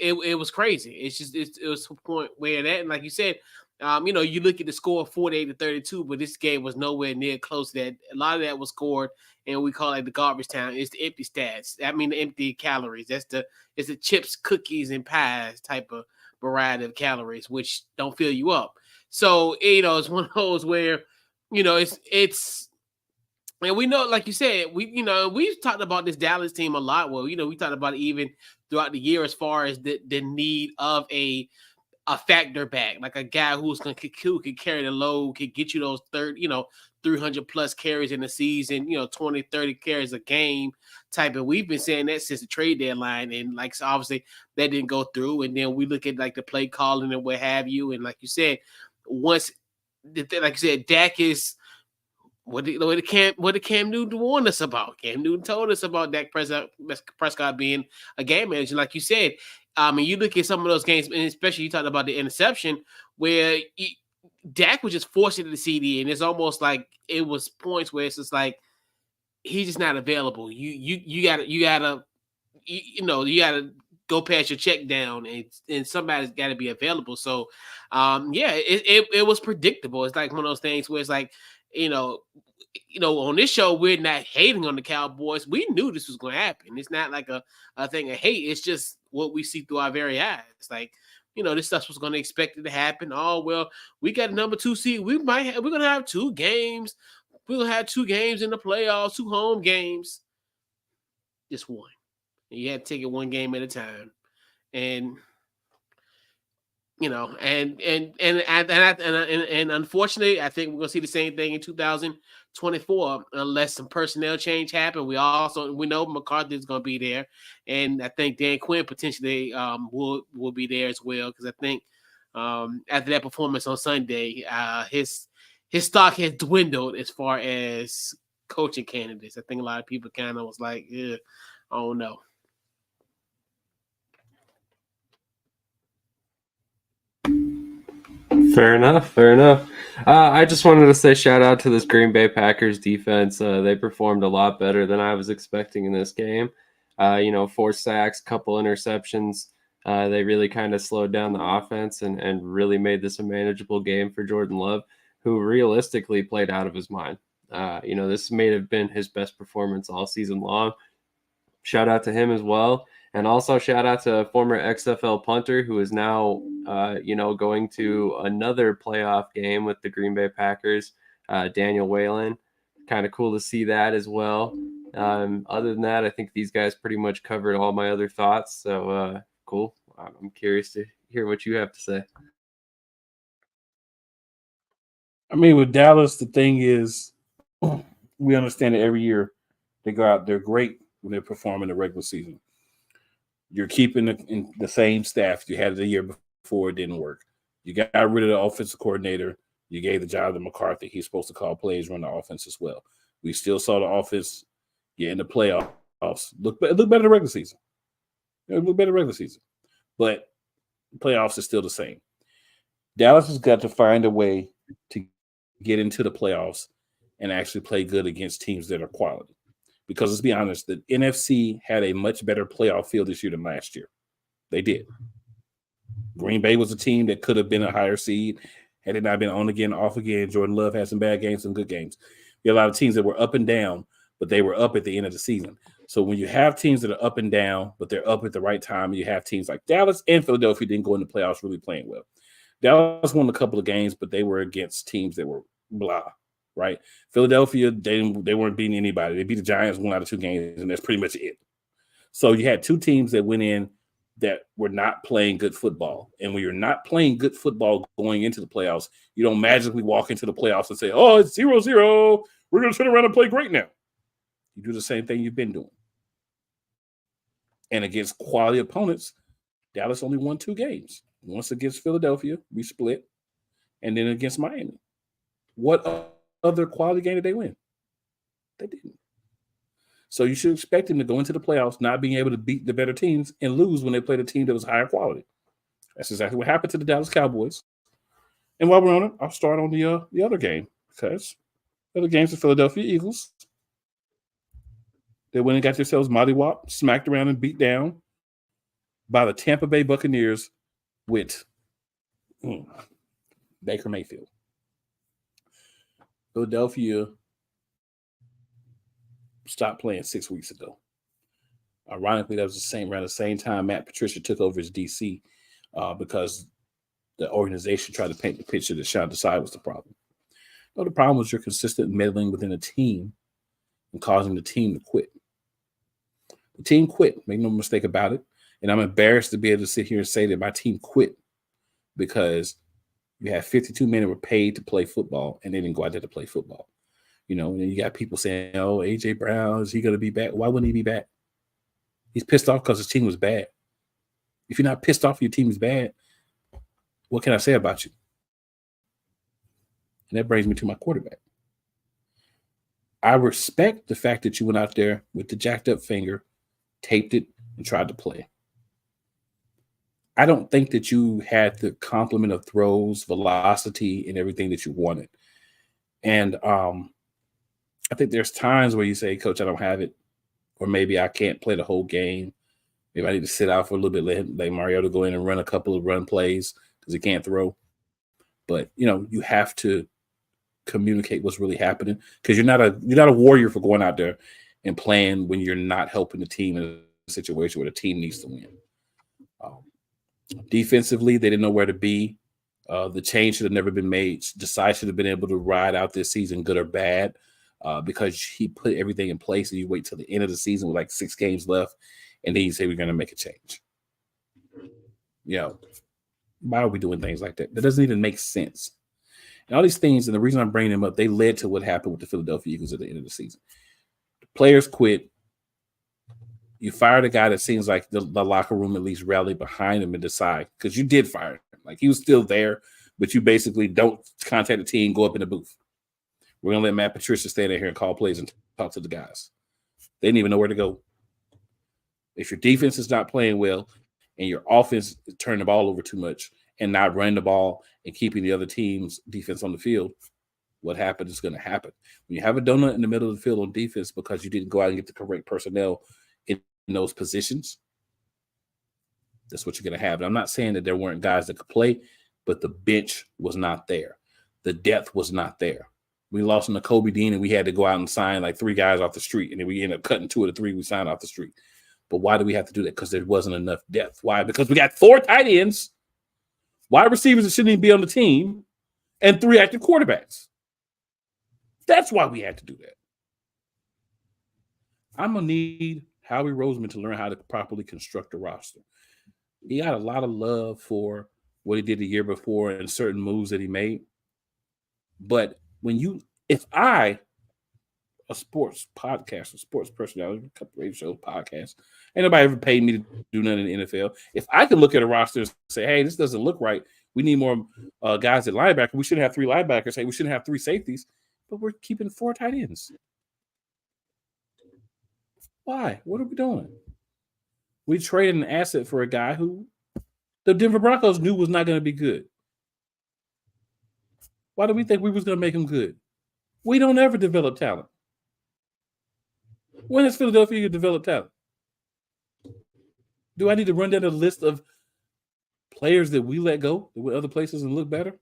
crazy. It was to a point where that, and like you said, you look at the score 48-32, but this game was nowhere near close to that. A lot of that was scored, and we call it the garbage time. It's the empty stats. I mean, the empty calories. It's the chips, cookies, and pies type of variety of calories, which don't fill you up. So, it's one of those where, it's, and we know, like you said, we've talked about this Dallas team a lot. Well, we talked about it even throughout the year as far as the need of a factor back, like a guy who can carry the load, can get you those 300 plus carries in the season, 20, 30 carries a game type. And we've been saying that since the trade deadline. And so obviously that didn't go through. And then we look at the play calling and what have you. And like you said, Dak is what did Cam Newton warn us about? Cam Newton told us about Dak Prescott being a game manager. Like you said, and you look at some of those games, and especially you talked about the interception where Dak was just forcing the CD, and it's almost like it was points where it's just like he's just not available. You gotta go past your check down, and somebody's got to be available. So, it was predictable. It's like one of those things where it's like, on this show, we're not hating on the Cowboys. We knew this was going to happen. It's not like a thing of hate. It's just what we see through our very eyes. Like, this stuff was going to expect it to happen. Oh, well, we got a number 2 seed. We're going to have 2 games. We're going to have 2 games in the playoffs, 2 home games. Just one. And you had to take it one game at a time. And and unfortunately, I think we're gonna see the same thing in 2024 unless some personnel change happen. We know McCarthy is gonna be there, and I think Dan Quinn potentially will be there as well, because I think after that performance on Sunday, his stock has dwindled as far as coaching candidates. I think a lot of people kind of was like, I don't know. Fair enough. Fair enough. I just wanted to say shout out to this Green Bay Packers defense. They performed a lot better than I was expecting in this game. 4 sacks, couple interceptions. They really kind of slowed down the offense and really made this a manageable game for Jordan Love, who realistically played out of his mind. This may have been his best performance all season long. Shout out to him as well. And also shout out to a former XFL punter who is now, going to another playoff game with the Green Bay Packers, Daniel Whalen. Kind of cool to see that as well. Other than that, I think these guys pretty much covered all my other thoughts. So cool. I'm curious to hear what you have to say. I mean, with Dallas, the thing is, we understand that every year they go out, they're great when they're performing the regular season. You're keeping the same staff you had the year before. It didn't work. You got rid of the offensive coordinator. You gave the job to McCarthy. He's supposed to call plays, run the offense as well. We still saw the offense get in the playoffs. Look better in the regular season. It looked better in the regular season. But playoffs is still the same. Dallas has got to find a way to get into the playoffs and actually play good against teams that are quality. Because let's be honest, the NFC had a much better playoff field this year than last year. They did. Green Bay was a team that could have been a higher seed had it not been on again, off again. Jordan Love had some bad games, some good games. You had a lot of teams that were up and down, but they were up at the end of the season. So when you have teams that are up and down, but they're up at the right time, and you have teams like Dallas and Philadelphia didn't go in the playoffs really playing well. Dallas won a couple of games, but they were against teams that were blah. Right, Philadelphia, they weren't beating anybody. They beat the Giants 1 out of 2 games, and that's pretty much it. So you had 2 teams that went in that were not playing good football. And when you're not playing good football going into the playoffs, you don't magically walk into the playoffs and say, "Oh, it's 0-0. We're going to turn around and play great now." You do the same thing you've been doing. And against quality opponents, Dallas only won 2 games. Once against Philadelphia, we split, and then against Miami. What other quality game did they win? They didn't. So you should expect them to go into the playoffs not being able to beat the better teams and lose when they played a team that was higher quality. That's exactly what happened to the Dallas Cowboys. And while we're on it, I'll start on the other game because the other game's the Philadelphia Eagles. They went and got themselves mollywhopped, smacked around and beat down by the Tampa Bay Buccaneers with Baker Mayfield. Philadelphia stopped playing 6 weeks ago. Ironically, that was around the same time Matt Patricia took over as DC because the organization tried to paint the picture that Sean Desai was the problem. No, the problem was your consistent meddling within a team and causing the team to quit. The team quit. Make no mistake about it. And I'm embarrassed to be able to sit here and say that my team quit because you have 52 men that were paid to play football, and they didn't go out there to play football. And then you got people saying, "Oh, A.J. Brown, is he going to be back?" Why wouldn't he be back? He's pissed off because his team was bad. If you're not pissed off your team is bad, what can I say about you? And that brings me to my quarterback. I respect the fact that you went out there with the jacked up finger, taped it, and tried to play. I don't think that you had the complement of throws, velocity, and everything that you wanted. And I think there's times where you say, "Coach, I don't have it," or maybe I can't play the whole game. Maybe I need to sit out for a little bit, let Mariota go in and run a couple of run plays because he can't throw. But you have to communicate what's really happening because you're not a warrior for going out there and playing when you're not helping the team in a situation where the team needs to win. Defensively, they didn't know where to be. The change should have never been made. Desai should have been able to ride out this season, good or bad, because he put everything in place and you wait till the end of the season with like 6 games left, and then you say we're going to make a change. Why are we doing things like that? That doesn't even make sense. And all these things, and the reason I'm bringing them up, they led to what happened with the Philadelphia Eagles at the end of the season. The players quit. You fired a guy that seems like the locker room at least rallied behind him and decide, because you did fire him. Like, he was still there, but you basically don't contact the team, go up in the booth. We're going to let Matt Patricia stay there here and call plays and talk to the guys. They didn't even know where to go. If your defense is not playing well and your offense is turning the ball over too much and not running the ball and keeping the other team's defense on the field, what happened is going to happen. When you have a donut in the middle of the field on defense because you didn't go out and get the correct personnel in those positions, that's what you're going to have. And I'm not saying that there weren't guys that could play, but the bench was not there. The depth was not there. We lost in the Kobe Dean, and we had to go out and sign like 3 guys off the street, and then we ended up cutting 2 of the 3 we signed off the street. But why do we have to do that? Because there wasn't enough depth. Why? Because we got 4 tight ends, wide receivers that shouldn't even be on the team, and 3 active quarterbacks. That's why we had to do that. I'm going to need Howie Roseman to learn how to properly construct a roster. He got a lot of love for what he did the year before and certain moves that he made. But if I, a sports podcast, a sports personality, a couple radio shows, podcasts, ain't nobody ever paid me to do nothing in the NFL. If I could look at a roster and say, hey, this doesn't look right, we need more guys at linebacker. We shouldn't have 3 linebackers. Hey, we shouldn't have 3 safeties, but we're keeping 4 tight ends. Why? What are we doing? We traded an asset for a guy who the Denver Broncos knew was not going to be good. Why do we think we was going to make him good? We don't ever develop talent. When has Philadelphia developed talent? Do I need to run down a list of players that we let go that went other places and look better?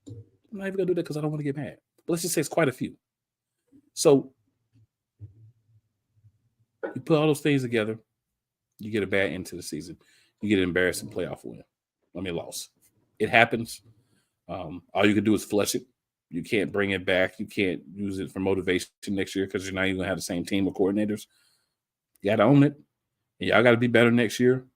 I'm not even going to do that because I don't want to get mad. But let's just say it's quite a few. So you put all those things together, you get a bad end to the season. You get an embarrassing playoff loss. It happens. All you can do is flush it. You can't bring it back. You can't use it for motivation next year because you're not even going to have the same team of coordinators. You got to own it. And y'all got to be better next year.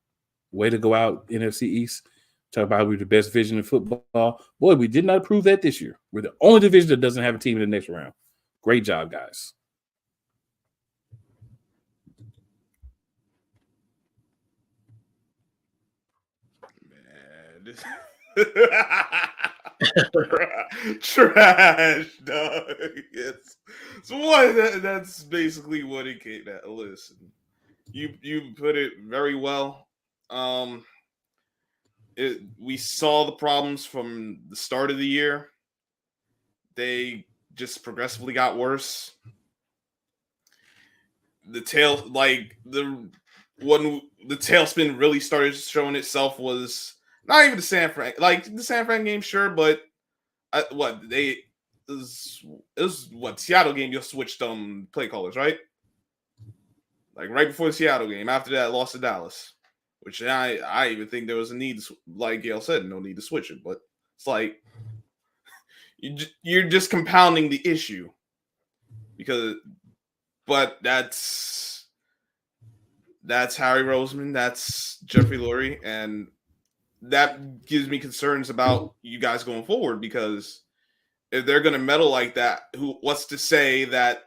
Way to go out, NFC East. Talk about we're the best division in football. Boy, we did not prove that this year. We're the only division that doesn't have a team in the next round. Great job, guys. Man, this trash, dog. So what? That's basically what it came at. Listen, you put it very well. We saw the problems from the start of the year. They just progressively got worse. The tailspin really started showing itself was not even the San Fran, like the San Fran game, sure, but it was Seattle game. You switched play callers, right? Like right before the Seattle game. After that, lost to Dallas, which I even think there was a need, like Gail said, no need to switch it, but it's like you're just compounding the issue but that's Harry Roseman, that's Jeffrey Lurie, and that gives me concerns about you guys going forward, because if they're going to meddle like that, what's to say that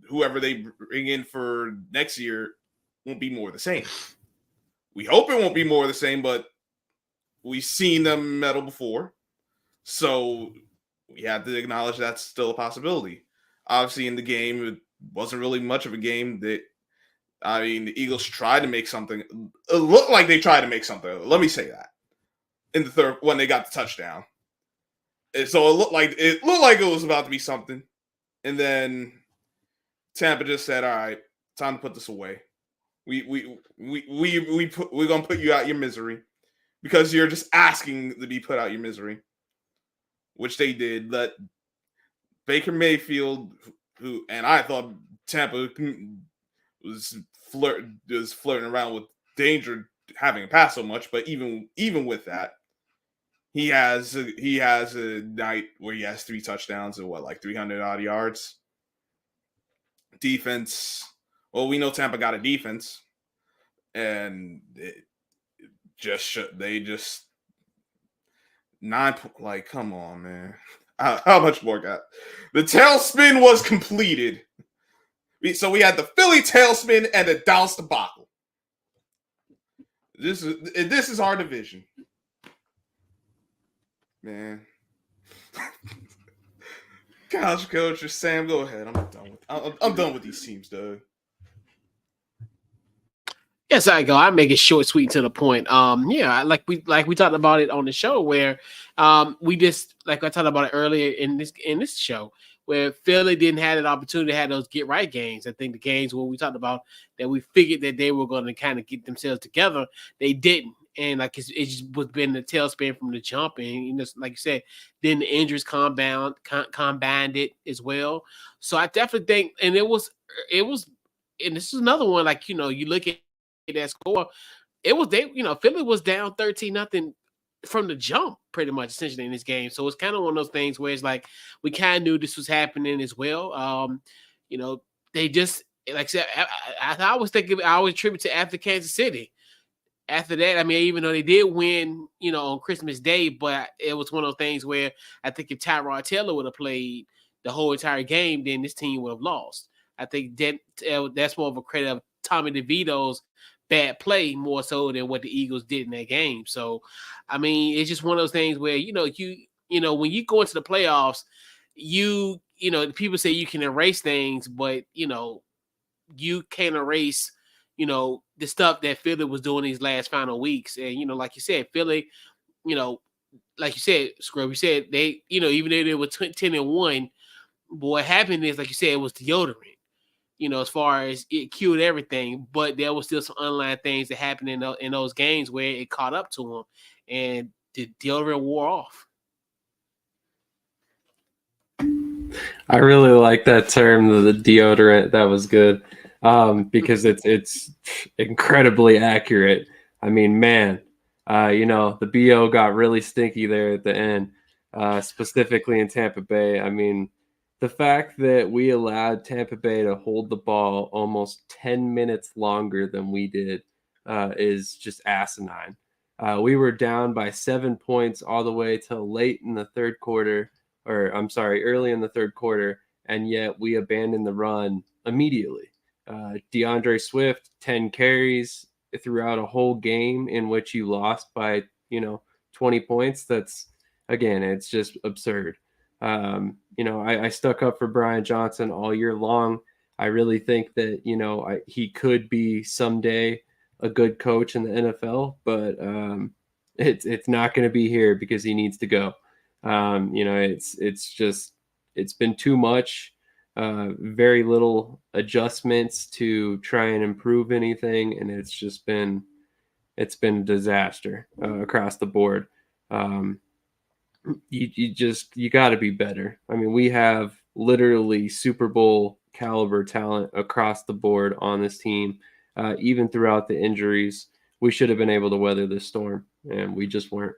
whoever they bring in for next year won't be more the same? We hope it won't be more the same, but we've seen them meddle before, so we have to acknowledge that's still a possibility. Obviously, in the game, it wasn't really much of a game. The Eagles tried to make something. It looked like they tried to make something. Let me say that. In the third, when they got the touchdown. And so it looked like it was about to be something. And then Tampa just said, all right, time to put this away. We're gonna put you out your misery because you're just asking to be put out your misery. Which they did. Let Baker Mayfield, and I thought Tampa was flirting around with danger having a pass so much, but even with that, he has a night where he has 3 touchdowns and 300 odd yards. Defense, well, we know Tampa got a defense, and they just 9. Come on, man. How much more got? The tailspin was completed. So we had the Philly tailspin and the Dallas debacle. This is our division, man. Gosh, coach, or Sam, go ahead. I'm done with these teams, Doug. Yes, I go. I make it short, sweet, to the point. Yeah, like we talked about it on the show where, we just like I talked about it earlier in this show where Philly didn't have an opportunity to have those get right games. I think the games where we talked about that we figured that they were going to kind of get themselves together, they didn't. And like it just was been the tailspin from the jump, and like you said, then the injuries combined it as well. So I definitely think, and it was, and this is another one. Like you look at that score, it was Philly was down 13-0 from the jump, pretty much essentially in this game. So it's kind of one of those things where it's like we kind of knew this was happening as well. They just like I said, I was thinking I always attribute to after Kansas City. After that, I mean, even though they did win, on Christmas Day, but it was one of those things where I think if Tyrod Taylor would have played the whole entire game, then this team would have lost. I think that's more of a credit of Tommy DeVito's bad play more so than what the Eagles did in that game. So, I mean, it's just one of those things where when you go into the playoffs, people say you can erase things, but you can't erase the stuff that Philly was doing these last final weeks. And like you said, Philly, like you said, Scrub, you said they, even though they were 10-1, but what happened is, like you said, it was deodorant. As far as it cured everything, but there was still some underlying things that happened in those games where it caught up to them, and the deodorant wore off. I really like that term, the deodorant. That was good, because it's incredibly accurate. I mean, man, the BO got really stinky there at the end, specifically in Tampa Bay. I mean, the fact that we allowed Tampa Bay to hold the ball almost 10 minutes longer than we did is just asinine. We were down by 7 points all the way till late in the third quarter, early in the third quarter, and yet we abandoned the run immediately. DeAndre Swift, 10 carries throughout a whole game in which you lost by, 20 points. That's, again, it's just absurd. I stuck up for Brian Johnson all year long. I really think that, he could be someday a good coach in the NFL, but it's not going to be here because he needs to go. It's been too much, very little adjustments to try and improve anything. And it's been a disaster across the board. You got to be better. I mean, we have literally Super Bowl caliber talent across the board on this team. Even throughout the injuries, we should have been able to weather this storm, and we just weren't.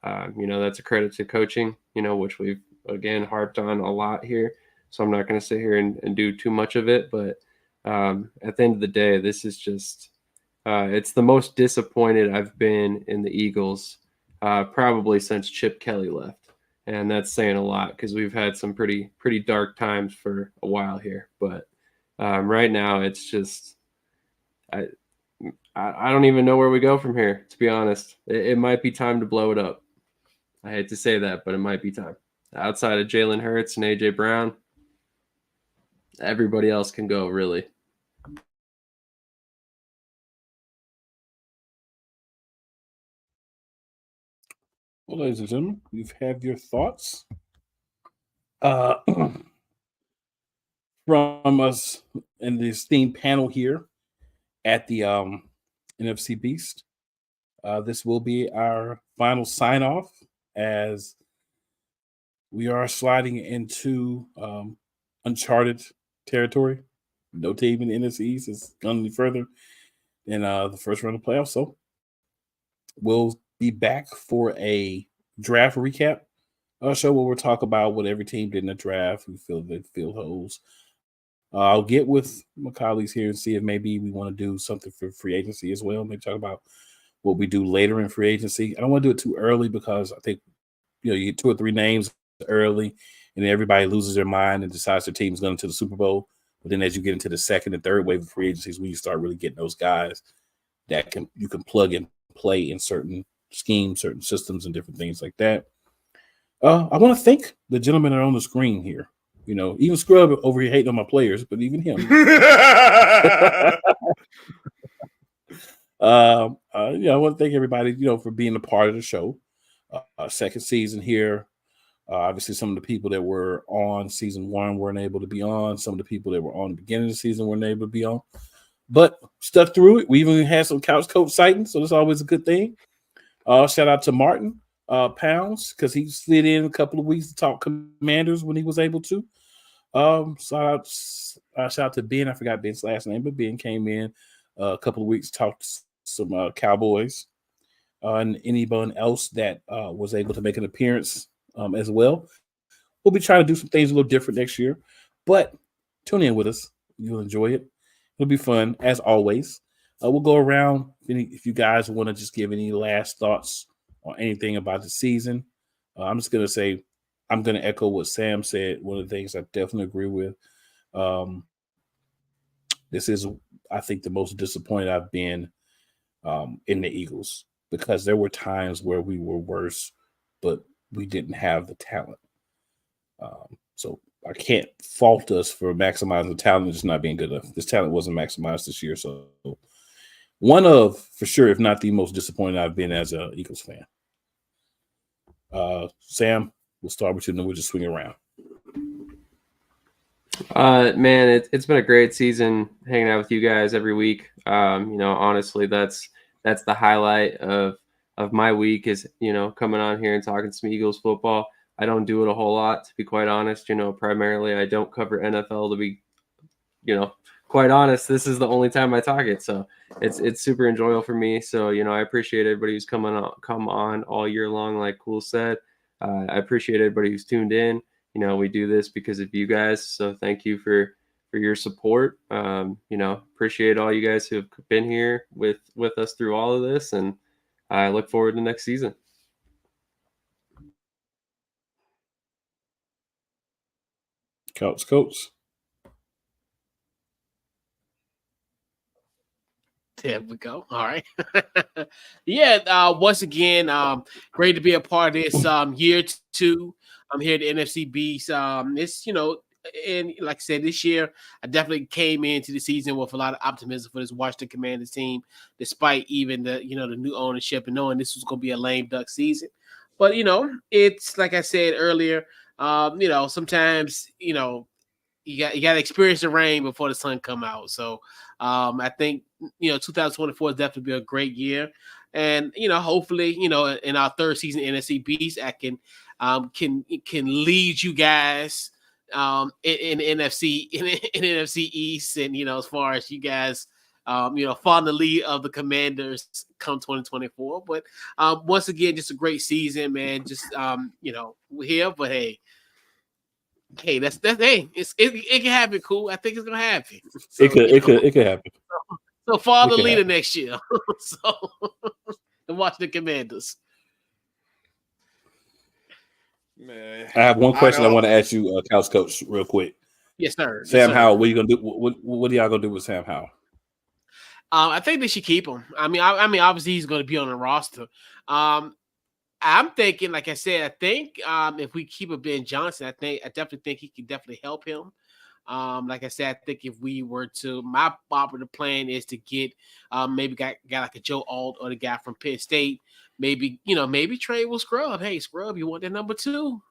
That's a credit to coaching, which we've again harped on a lot here. So I'm not going to sit here and do too much of it. But at the end of the day, this is just it's the most disappointed I've been in the Eagles probably since Chip Kelly left. And that's saying a lot because we've had some pretty dark times for a while here. But right now, it's just I don't even know where we go from here, to be honest. It might be time to blow it up. I hate to say that, but it might be time. Outside of Jalen Hurts and A.J. Brown, everybody else can go, really. Well, ladies and gentlemen, you've had your thoughts from us in the esteemed panel here at the NFC Beast. This will be our final sign-off as we are sliding into uncharted territory. No team in the NFC East has gone any further than the first round of playoffs. So we'll be back for a draft recap show where we'll talk about what every team did in the draft. We feel the field holes. I'll get with my colleagues here and see if maybe we want to do something for free agency as well. Maybe talk about what we do later in free agency. I don't want to do it too early because I think you get 2 or 3 names early and then everybody loses their mind and decides their team's going to the Super Bowl. But then as you get into the second and third wave of free agencies, when you start really getting those guys that you can plug and play in certain schemes, certain systems, and different things like that. I want to thank the gentlemen that are on the screen here. Even Scrub over here hating on my players, but even him. I want to thank everybody, for being a part of the show. Second season here. Obviously, some of the people that were on season 1 weren't able to be on. Some of the people that were on the beginning of the season weren't able to be on. But stuck through it. We even had some couch coach sightings, so that's always a good thing. Shout out to Martin Pounds, because he slid in a couple of weeks to talk Commanders when he was able to. Shout out to Ben. I forgot Ben's last name, but Ben came in a couple of weeks to talk to some Cowboys. And anyone else that was able to make an appearance as well. We'll be trying to do some things a little different next year, but tune in with us. You'll enjoy it. It'll be fun, as always. We'll go around if you guys want to just give any last thoughts on anything about the season. I'm just going to say, I'm going to echo what Sam said. One of the things I definitely agree with. This is, I think, the most disappointed I've been in the Eagles, because there were times where we were worse, but we didn't have the talent. So I can't fault us for maximizing the talent and just not being good enough. This talent wasn't maximized this year. So one of, for sure, if not the most disappointed I've been as an Eagles fan. Sam, we'll start with you and then we'll just swing around. Man, it's been a great season hanging out with you guys every week. Honestly, that's the highlight of my week is, coming on here and talking some Eagles football. I don't do it a whole lot, to be quite honest. Primarily I don't cover NFL, to be, quite honest. This is the only time I talk it. So it's super enjoyable for me. So, I appreciate everybody who's come on all year long, like Cool said. I appreciate everybody who's tuned in. We do this because of you guys. So thank you for your support. Appreciate all you guys who have been here with us through all of this. And I look forward to next season. Coach. There we go. All right. Yeah. Once again, great to be a part of this year 2. I'm here at the NFC Beast. It's, and like I said, this year I definitely came into the season with a lot of optimism for this Washington Commanders team, despite even the new ownership and knowing this was going to be a lame duck season. But it's like I said earlier. Sometimes you got to experience the rain before the sun come out. So I think 2024 is definitely be a great year, and hopefully in our third season NFC Beast, I can lead you guys in NFC in NFC East, and as far as you guys follow the lead of the Commanders come 2024. But once again, just a great season, man. Just we're here, but hey, that's hey, it can happen. Cool, I think it's gonna happen. So, it could happen. So follow the leader next year. So and watch the Commanders. Man, I have one question I want to ask you, Couch Coach, real quick. Yes, sir. Sam Howell, what are you gonna do? What are y'all gonna do with Sam Howell? I think they should keep him. I mean, obviously he's going to be on the roster. I'm thinking, like I said, I think if we keep a Ben Johnson, I definitely think he can definitely help him. Like I said, I think if we were to, my popular plan is to get maybe guy like a Joe Alt or the guy from Penn State. Maybe trade with Scrub. Hey, Scrub, you want that number 2?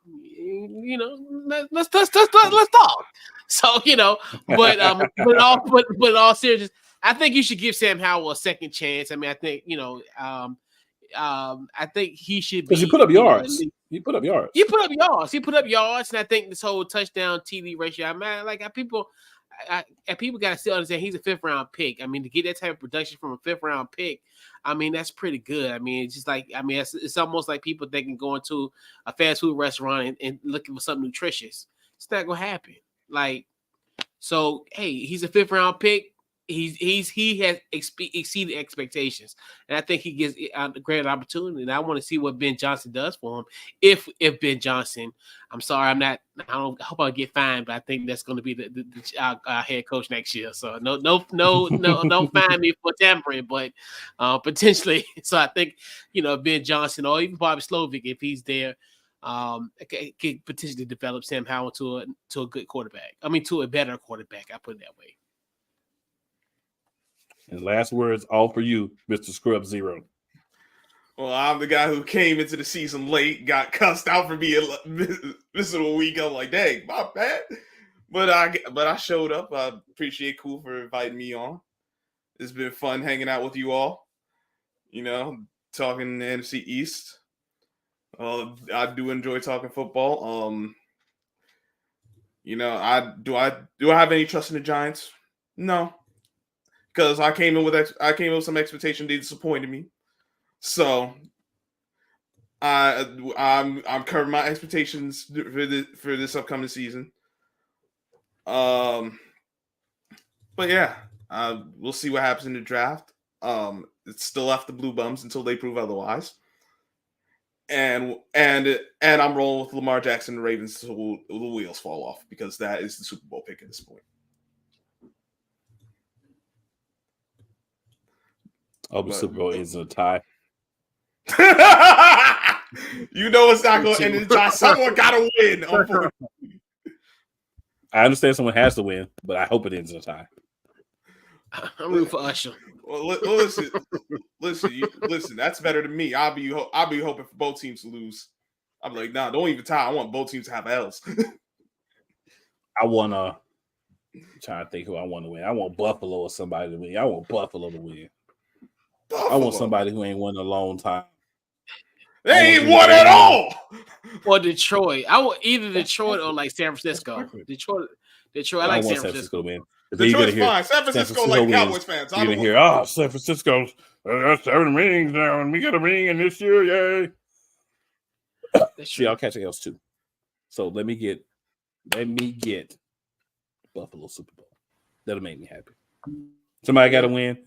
Let's talk. So but all seriousness, I think you should give Sam Howell a second chance. I mean, I think I think he should be. Because you put up yards. He put up yards, and I think this whole touchdown TD ratio. I mean, like people got to still understand he's a 5th round pick. I mean, to get that type of production from a 5th round pick, I mean that's pretty good. I mean, it's just like it's almost like people thinking going to a fast food restaurant and looking for something nutritious. It's not gonna happen. Like, so hey, he's a 5th round pick. He has exceeded expectations, and I think he gets a great opportunity. And I want to see what Ben Johnson does for him. If Ben Johnson, I'm sorry, I hope I get fined, but I think that's going to be the head coach next year. So no, don't fine me for tampering, but potentially. So I think Ben Johnson or even Bobby Slovic, if he's there, could potentially develop Sam Howell to a good quarterback. I mean, to a better quarterback. I put it that way. And last words, all for you, Mr. Scrub Zero. Well, I'm the guy who came into the season late, got cussed out for being missing a week. I'm like, dang, my bad. But I showed up. I appreciate Cool for inviting me on. It's been fun hanging out with you all. Talking NFC East. I do enjoy talking football. Do I have any trust in the Giants? No, because I came in with some expectation. They disappointed me, so I'm covering my expectations for this upcoming season. But yeah, we'll see what happens in the draft. It's still left the Blue Bums until they prove otherwise. And I'm rolling with Lamar Jackson and the Ravens until the wheels fall off, because that is the Super Bowl pick at this point. The Super Bowl ends in a tie. It's not going to end in a tie. Someone got to win. I understand someone has to win, but I hope it ends in a tie. I'm rooting for Usher. Well, listen. That's better than me. I'll be hoping for both teams to lose. I'm like, nah, don't even tie. I want both teams to have L's. I'm trying to think who I want to win. I want Buffalo or somebody to win. I want Buffalo to win. I want somebody who ain't won in a long time. They ain't won at all. Or Detroit. I want either Detroit or like San Francisco. Detroit. I like San Francisco to win. Detroit's fine. San Francisco like Cowboys fans. You're gonna hear, San Francisco's 7 rings now, and we got a ring in this year, yay! See, I'll catch L's too. So let me get Buffalo Super Bowl. That'll make me happy. Somebody got to win.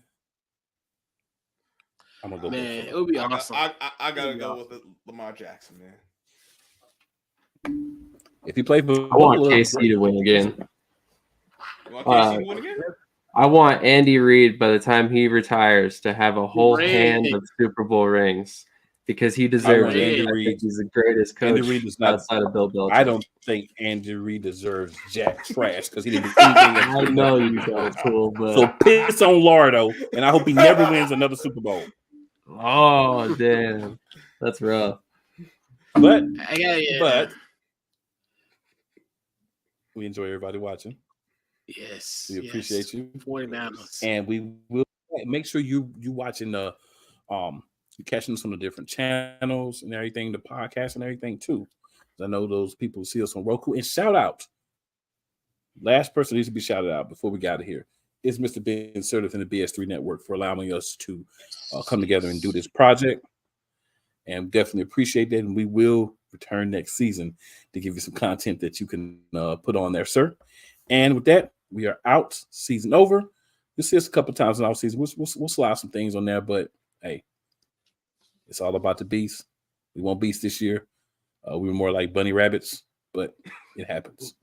I'm gonna go. Man, it would be awesome. I gotta go with Lamar Jackson, man. If he plays, I want KC to win again. You want KC to win again? I want Andy Reid, by the time he retires, to have a whole hand of Super Bowl rings, because he deserves it. Andy Reid. He's the greatest coach outside of Bill Belichick. I don't think Andy Reid deserves jack trash because he didn't do anything. I know you don't, Cool, but so piss on Lardo, and I hope he never wins another Super Bowl. Oh damn, that's rough. But we enjoy everybody watching. Yes, we appreciate you. 49ers, and we will make sure you watching the you catching us on the different channels and everything, the podcast and everything too. I know those people see us on Roku. And shout out, last person needs to be shouted out before we get out of here is Mr. Ben Sertif and the BS3 Network for allowing us to come together and do this project. And definitely appreciate that. And we will return next season to give you some content that you can put on there, sir. And with that, we are out. Season over. You'll see us a couple times in our season. We'll slide some things on there, but hey, it's all about the beast. We won't beast this year. We were more like bunny rabbits, but it happens.